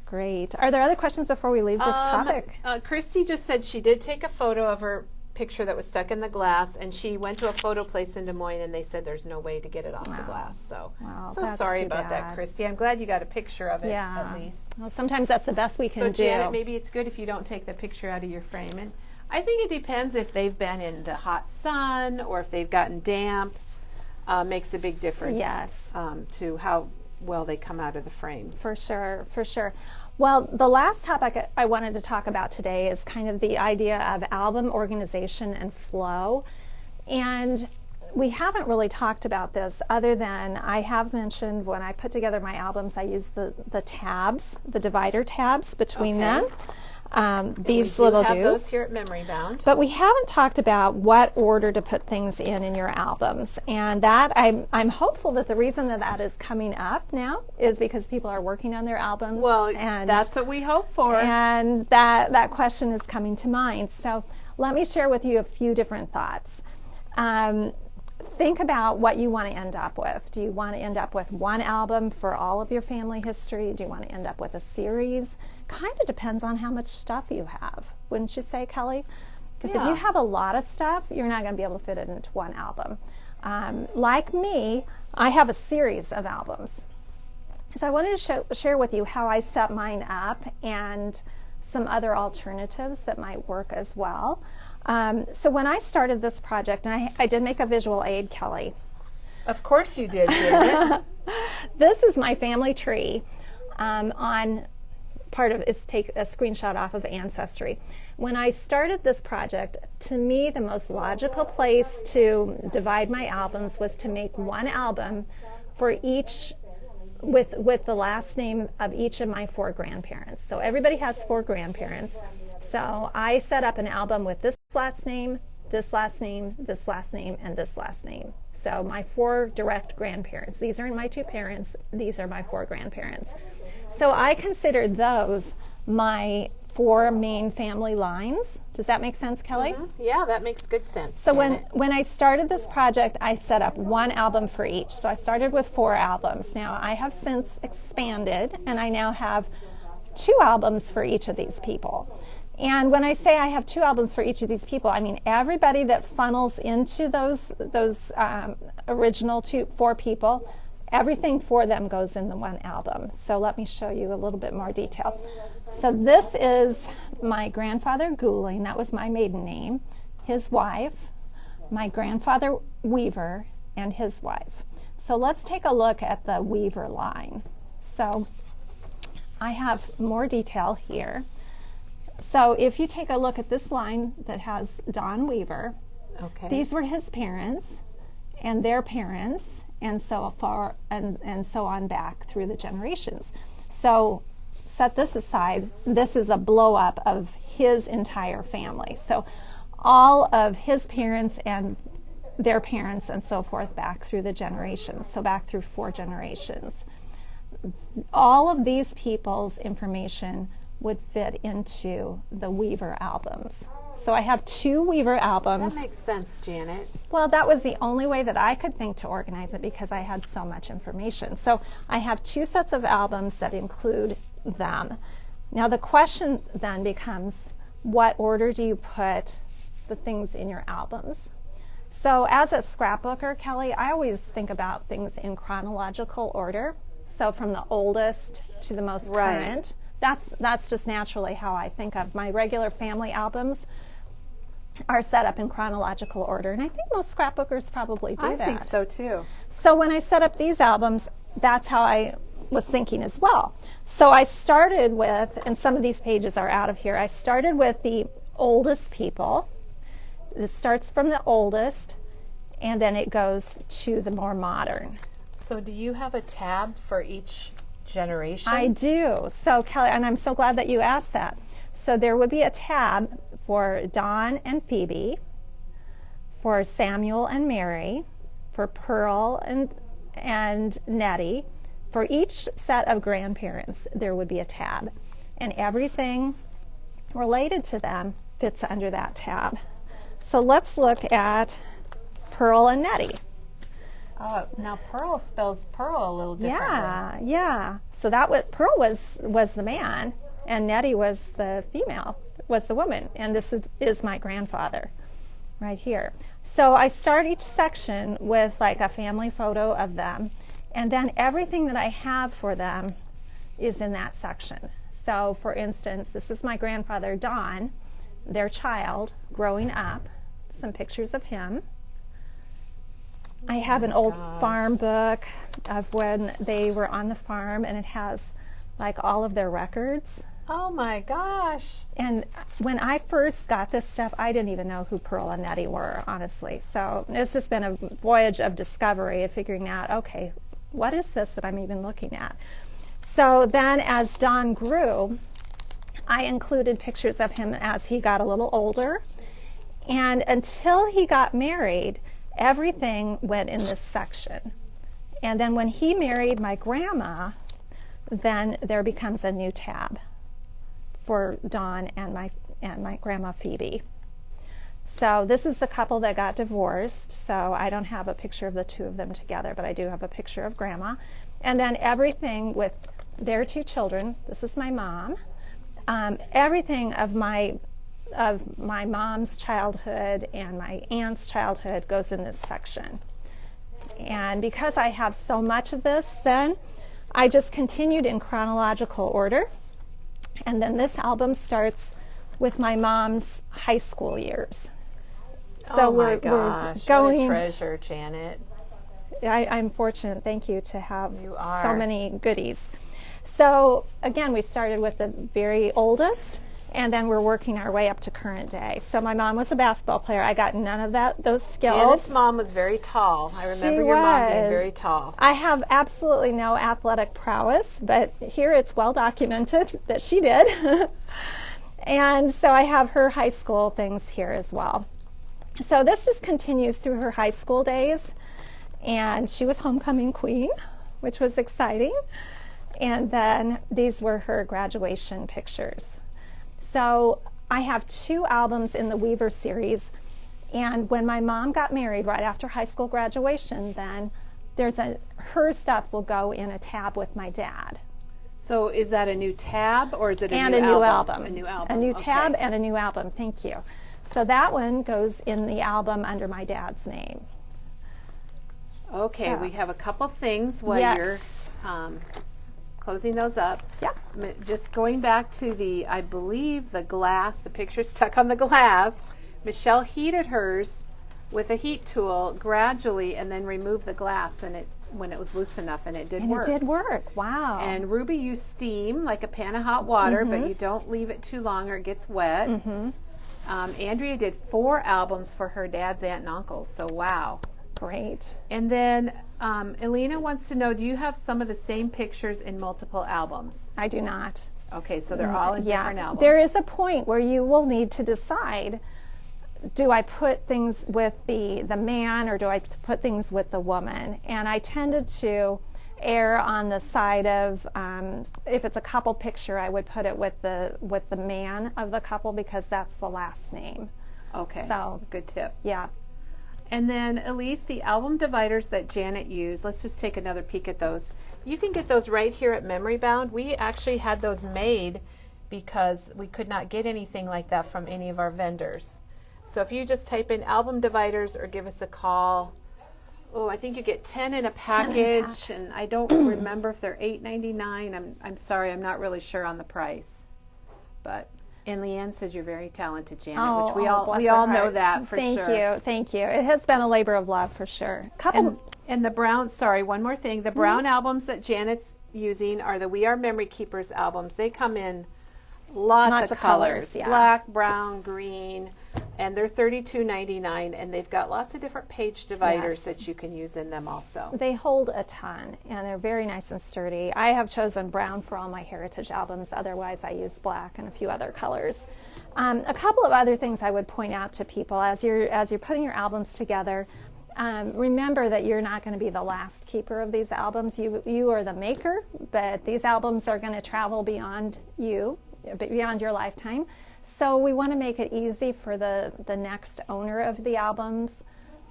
great. Are there other questions before we leave this topic? Christy just said she did take a photo of her picture that was stuck in the glass, and she went to a photo place in Des Moines, and they said there's no way to get it off the glass. So, Wow, so that's sorry too about that, bad. Christy. I'm glad you got a picture of it Yeah. at least. Well, sometimes that's the best we can So do. Janet, maybe it's good if you don't take the picture out of your frame. And I think it depends if they've been in the hot sun or if they've gotten damp. Makes a big difference. Yes. To how well they come out of the frames. For sure, for sure. Well, the last topic I wanted to talk about today is kind of the idea of album organization and flow. And we haven't really talked about this other than I have mentioned when I put together my albums, I use the tabs, the divider tabs between Okay. them. These We little have do's. those here at Memory Bound. But we haven't talked about what order to put things in your albums. And that I'm hopeful that the reason that that is coming up now is because people are working on their albums. Well, and that's what we hope for. And that question is coming to mind. So let me share with you a few different thoughts. Think about what you want to end up with. Do you want to end up with one album for all of your family history? Do you want to end up with a series? Kind of depends on how much stuff you have, wouldn't you say, Kelly? Because if Yeah. you have a lot of stuff, you're not going to be able to fit it into one album. Like me, I have a series of albums. So I wanted to share with you how I set mine up and some other alternatives that might work as well. So when I started this project, and I did make a visual aid, Kelly. Of course you did, Janet. This is my family tree. On part of it's take a screenshot off of Ancestry. When I started this project, to me the most logical place to divide my albums was to make one album for each with the last name of each of my 4 grandparents. So everybody has 4 grandparents. So I set up an album with this last name, this last name, this last name, and this last name. So my 4 direct grandparents. These aren't my 2 parents. These are my 4 grandparents. So I consider those my 4 main family lines. Does that make sense, Kelly? Yeah, that makes good sense. So Janet. when I started this project, I set up one album for each. So I started with 4 albums. Now I have since expanded, and I now have 2 albums for each of these people. And when I say I have 2 albums for each of these people, I mean everybody that funnels into those original 4 people, everything for them goes in the one album. So let me show you a little bit more detail. So this is my grandfather Gouling, that was my maiden name, his wife, my grandfather Weaver, and his wife. So let's take a look at the Weaver line. So I have more detail here. So if you take a look at this line that has Don Weaver, Okay. these were his parents and their parents, and so far and so on back through the generations. So set this aside. This is a blow up of his entire family. So all of his parents and their parents and so forth back through the generations. So back through 4 generations. All of these people's information would fit into the Weaver albums. So I have 2 Weaver albums. That makes sense, Janet. Well, that was the only way that I could think to organize it because I had so much information. So I have 2 sets of albums that include them. Now the question then becomes, what order do you put the things in your albums? So as a scrapbooker, Kelly, I always think about things in chronological order. So from the oldest to the most Right. current, That's just naturally how I think of my regular family albums are set up in chronological order, and I think most scrapbookers probably do that. I think so too. So when I set up these albums, that's how I was thinking as well. So I started with, and some of these pages are out of here, I started with the oldest people. This starts from the oldest, and then it goes to the more modern. So do you have a tab for each generation? I do. So Kelly, and I'm so glad that you asked that. So there would be a tab for Don and Phoebe, for Samuel and Mary, for Pearl and Nettie. For each set of grandparents, there would be a tab, and everything related to them fits under that tab. So let's look at Pearl and Nettie. Oh, now Pearl spells Pearl a little differently. Yeah. So Pearl was the man, and Nettie was the female, was the woman, and this is my grandfather right here. So I start each section with like a family photo of them, and then everything that I have for them is in that section. So for instance, this is my grandfather Don, their child growing up, some pictures of him. I have an old farm book of when they were on the farm, and it has like all of their records. Oh my gosh. And when I first got this stuff, I didn't even know who Pearl and Nettie were, honestly. So it's just been a voyage of discovery, of figuring out, okay, what is this that I'm even looking at? So then as Don grew, I included pictures of him as he got a little older. And until he got married, everything went in this section. And then when he married my grandma, then there becomes a new tab for Don and my grandma Phoebe. So this is the couple that got divorced, so I don't have a picture of the two of them together, but I do have a picture of grandma. And then everything with their two children, this is my mom, everything of my mom's childhood and my aunt's childhood goes in this section. And because I have so much of this, then I just continued in chronological order. And then this album starts with my mom's high school years. So oh my we're gosh, going. what a treasure, Janet. I'm fortunate, thank you, to have You are. so many goodies. So again, we started with the very oldest, and then we're working our way up to current day. So my mom was a basketball player. I got none of those skills. Janet's mom was very tall. I remember your mom being very tall. I have absolutely no athletic prowess, but here it's well documented that she did. And so I have her high school things here as well. So this just continues through her high school days. And she was homecoming queen, which was exciting. And then these were her graduation pictures. So I have 2 albums in the Weaver series, and when my mom got married right after high school graduation, then her stuff will go in a tab with my dad. So is that a new tab, or is it A new album. A new tab and a new album, thank you. So that one goes in the album under my dad's name. Okay, So. we have a couple things while you're closing those up. Yeah. Just going back to I believe the glass, the picture stuck on the glass. Michelle heated hers with a heat tool gradually, and then removed the glass, and when it was loose enough, and it did work. It did work, wow. And Ruby used steam, like a pan of hot water, but you don't leave it too long or it gets wet. Andrea did 4 albums for her dad's aunt and uncles, so wow. Great. And then Elena wants to know, do you have some of the same pictures in multiple albums? I do not. Okay, so they're all in different albums. There is a point where you will need to decide, do I put things with the man, or do I put things with the woman? And I tended to err on the side of, if it's a couple picture, I would put it with the man of the couple, because that's the last name. Okay, So, good tip. yeah. And then, Elise, the album dividers that Janet used, let's just take another peek at those. You can get those right here at Memory Bound. We actually had those made because we could not get anything like that from any of our vendors. So if you just type in album dividers or give us a call, I think you get 10 in a package, and I don't remember if they're $8.99. I'm sorry, I'm not really sure on the price. But and Leanne says you're very talented, Janet, which we all know that for sure. Thank you. It has been a labor of love for sure. And the brown, sorry, one more thing. The brown albums that Janet's using are the We Are Memory Keepers albums. They come in lots of colors, yeah. Black, brown, green, and they're $32.99, and they've got lots of different page dividers that you can use in them also. They hold a ton, and they're very nice and sturdy. I have chosen brown for all my heritage albums. Otherwise, I use black and a few other colors. A couple of other things I would point out to people as you're putting your albums together. Remember that you're not going to be the last keeper of these albums. You are the maker, but these albums are going to travel beyond you, beyond your lifetime. So we want to make it easy for the next owner of the albums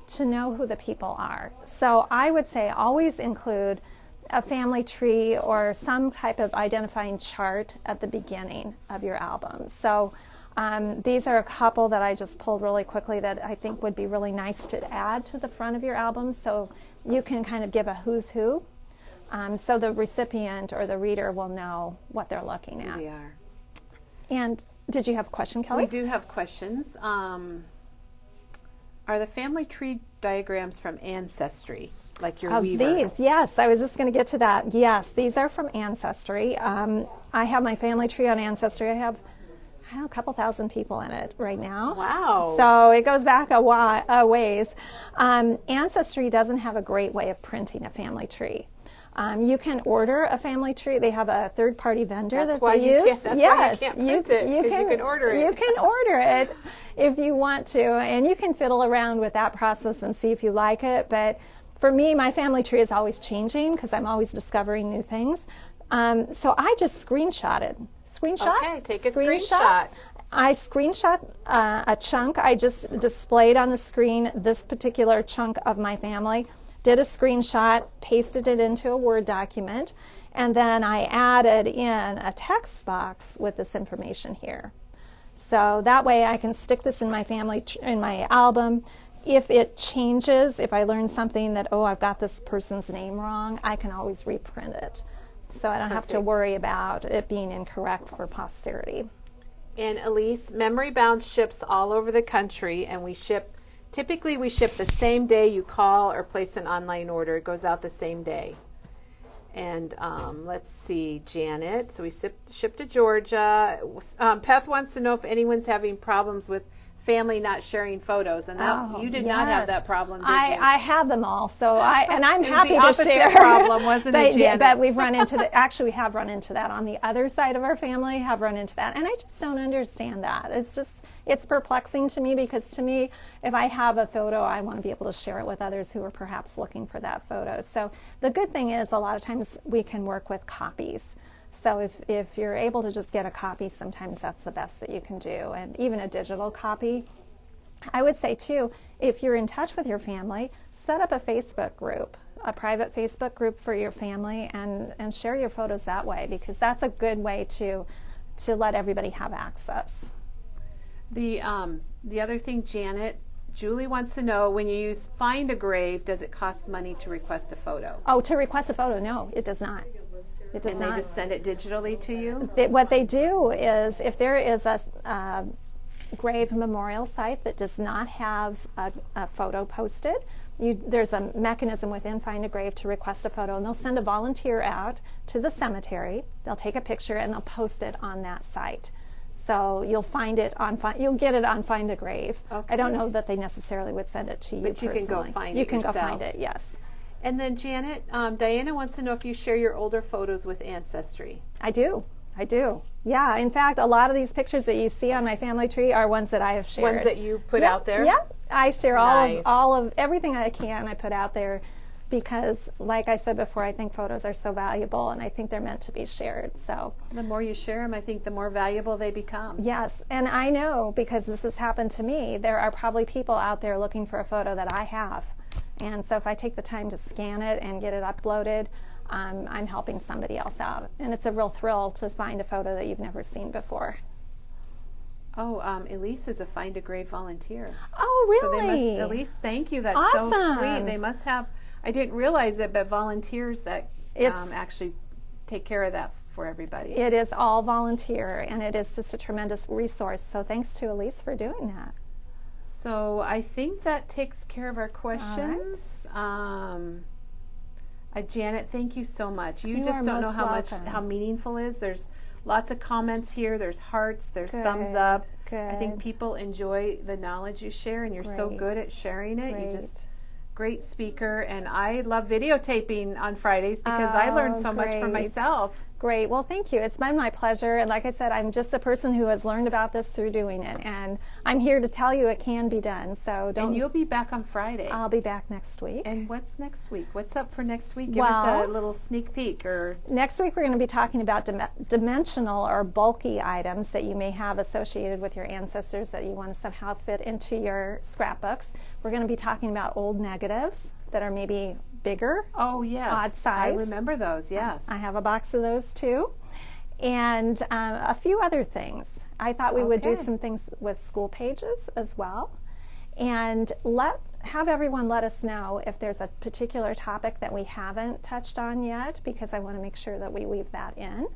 to know who the people are. So I would say always include a family tree or some type of identifying chart at the beginning of your album. So these are a couple that I just pulled really quickly that I think would be really nice to add to the front of your album, so you can kind of give a who's who, so the recipient or the reader will know what they're looking at. We are. And did you have a question, Kelly? We do have questions. Are the family tree diagrams from Ancestry, like your Weaver? These, yes. I was just going to get to that. Yes, these are from Ancestry. I have my family tree on Ancestry. I have a couple thousand people in it right now. Wow. So it goes back a ways. Ancestry doesn't have a great way of printing a family tree. You can order a family tree. They have a third-party vendor that they use. That's why you can't print it, because you can order it. You can order it if you want to, and you can fiddle around with that process and see if you like it. But for me, my family tree is always changing because I'm always discovering new things. So I just screenshotted. Okay, take a screenshot. I screenshot a chunk. I just displayed on the screen this particular chunk of my family, did a screenshot, pasted it into a Word document, and then I added in a text box with this information here. So that way I can stick this in my in my album. If it changes, if I learn something that, I've got this person's name wrong, I can always reprint it. So I don't have to worry about it being incorrect for posterity. And Elise, Memory Bound ships all over the country, and typically we ship the same day you call or place an online order. It goes out the same day. And let's see, Janet, so we ship to Georgia. Beth wants to know if anyone's having problems with family not sharing photos, and you did not have that problem, did you? I have them all, so I'm happy to share. Problem, wasn't it, Janet? But we've run into we have run into that on the other side of our family. Have run into that, and I just don't understand that. It's perplexing to me, because to me, if I have a photo, I want to be able to share it with others who are perhaps looking for that photo. So the good thing is, a lot of times we can work with copies. So if you're able to just get a copy, sometimes that's the best that you can do, and even a digital copy. I would say too, if you're in touch with your family, set up a Facebook group, a private Facebook group for your family, and share your photos that way, because that's a good way to let everybody have access. The other thing, Janet, Julie wants to know, when you use Find a Grave, does it cost money to request a photo? Oh, to request a photo? No, it does not. It does not. They just send it digitally to you? What they do is, if there is a grave memorial site that does not have a photo posted, there's a mechanism within Find a Grave to request a photo, and they'll send a volunteer out to the cemetery. They'll take a picture and they'll post it on that site. So you'll get it on Find a Grave. Okay. I don't know that they necessarily would send it to you personally. But you can go find it You can yourself. go find it, yes. And then Janet, Diana wants to know if you share your older photos with Ancestry. I do. Yeah, in fact, a lot of these pictures that you see on my family tree are ones that I have shared. Ones that you put out there? Yeah, I share all of everything I can. I put out there because, like I said before, I think photos are so valuable, and I think they're meant to be shared. So the more you share them, I think the more valuable they become. Yes, and I know, because this has happened to me, there are probably people out there looking for a photo that I have. And so if I take the time to scan it and get it uploaded, I'm helping somebody else out. And it's a real thrill to find a photo that you've never seen before. Oh, Elise is a Find a Grave volunteer. Oh, So they really? must, Elise, thank you. That's so Awesome. sweet. They must have, I didn't realize it, but volunteers that It's- actually take care of that for everybody. It is all volunteer, and it is just a tremendous resource. So thanks to Elise for doing that. So I think that takes care of our questions. Janet, thank you so much. You You just are don't know most how much, welcome. how meaningful it is. There's lots of comments here. There's hearts. There's thumbs Good, up. I think good. people enjoy the knowledge you share, and you're so Great. good at sharing it. You Great. just great speaker, and I love videotaping on Fridays because I learned Oh, so much from great. myself. Great. Well, thank you. It's been my pleasure. And like I said, I'm just a person who has learned about this through doing it. And I'm here to tell you it can be done. So don't. And you'll be back on Friday. I'll be back next week. And what's next week? What's up for next week? Give us Well- a little sneak peek. Or Next week, we're going to be talking about dimensional or bulky items that you may have associated with your ancestors that you want to somehow fit into your scrapbooks. We're going to be talking about old negatives that are maybe bigger. oh yes, Odd size. I remember those. Yes. I have a box of those too. And a few other things. I thought we would do Okay. some things with school pages as well. And have everyone let us know if there's a particular topic that we haven't touched on yet, because I want to make sure that we weave that in.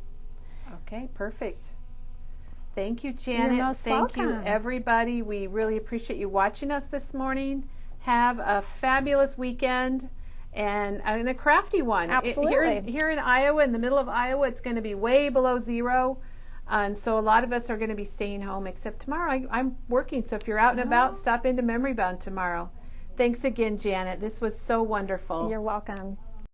Okay, perfect. Thank you, Janet. most Thank you, welcome. everybody. We really appreciate you watching us this morning. Have a fabulous weekend and a crafty one. Absolutely. Here in Iowa, in the middle of Iowa, it's going to be way below zero. And so a lot of us are going to be staying home, except tomorrow. I'm working, so if you're out and about, stop into Memory Bound tomorrow. Thanks again, Janet. This was so wonderful. You're welcome.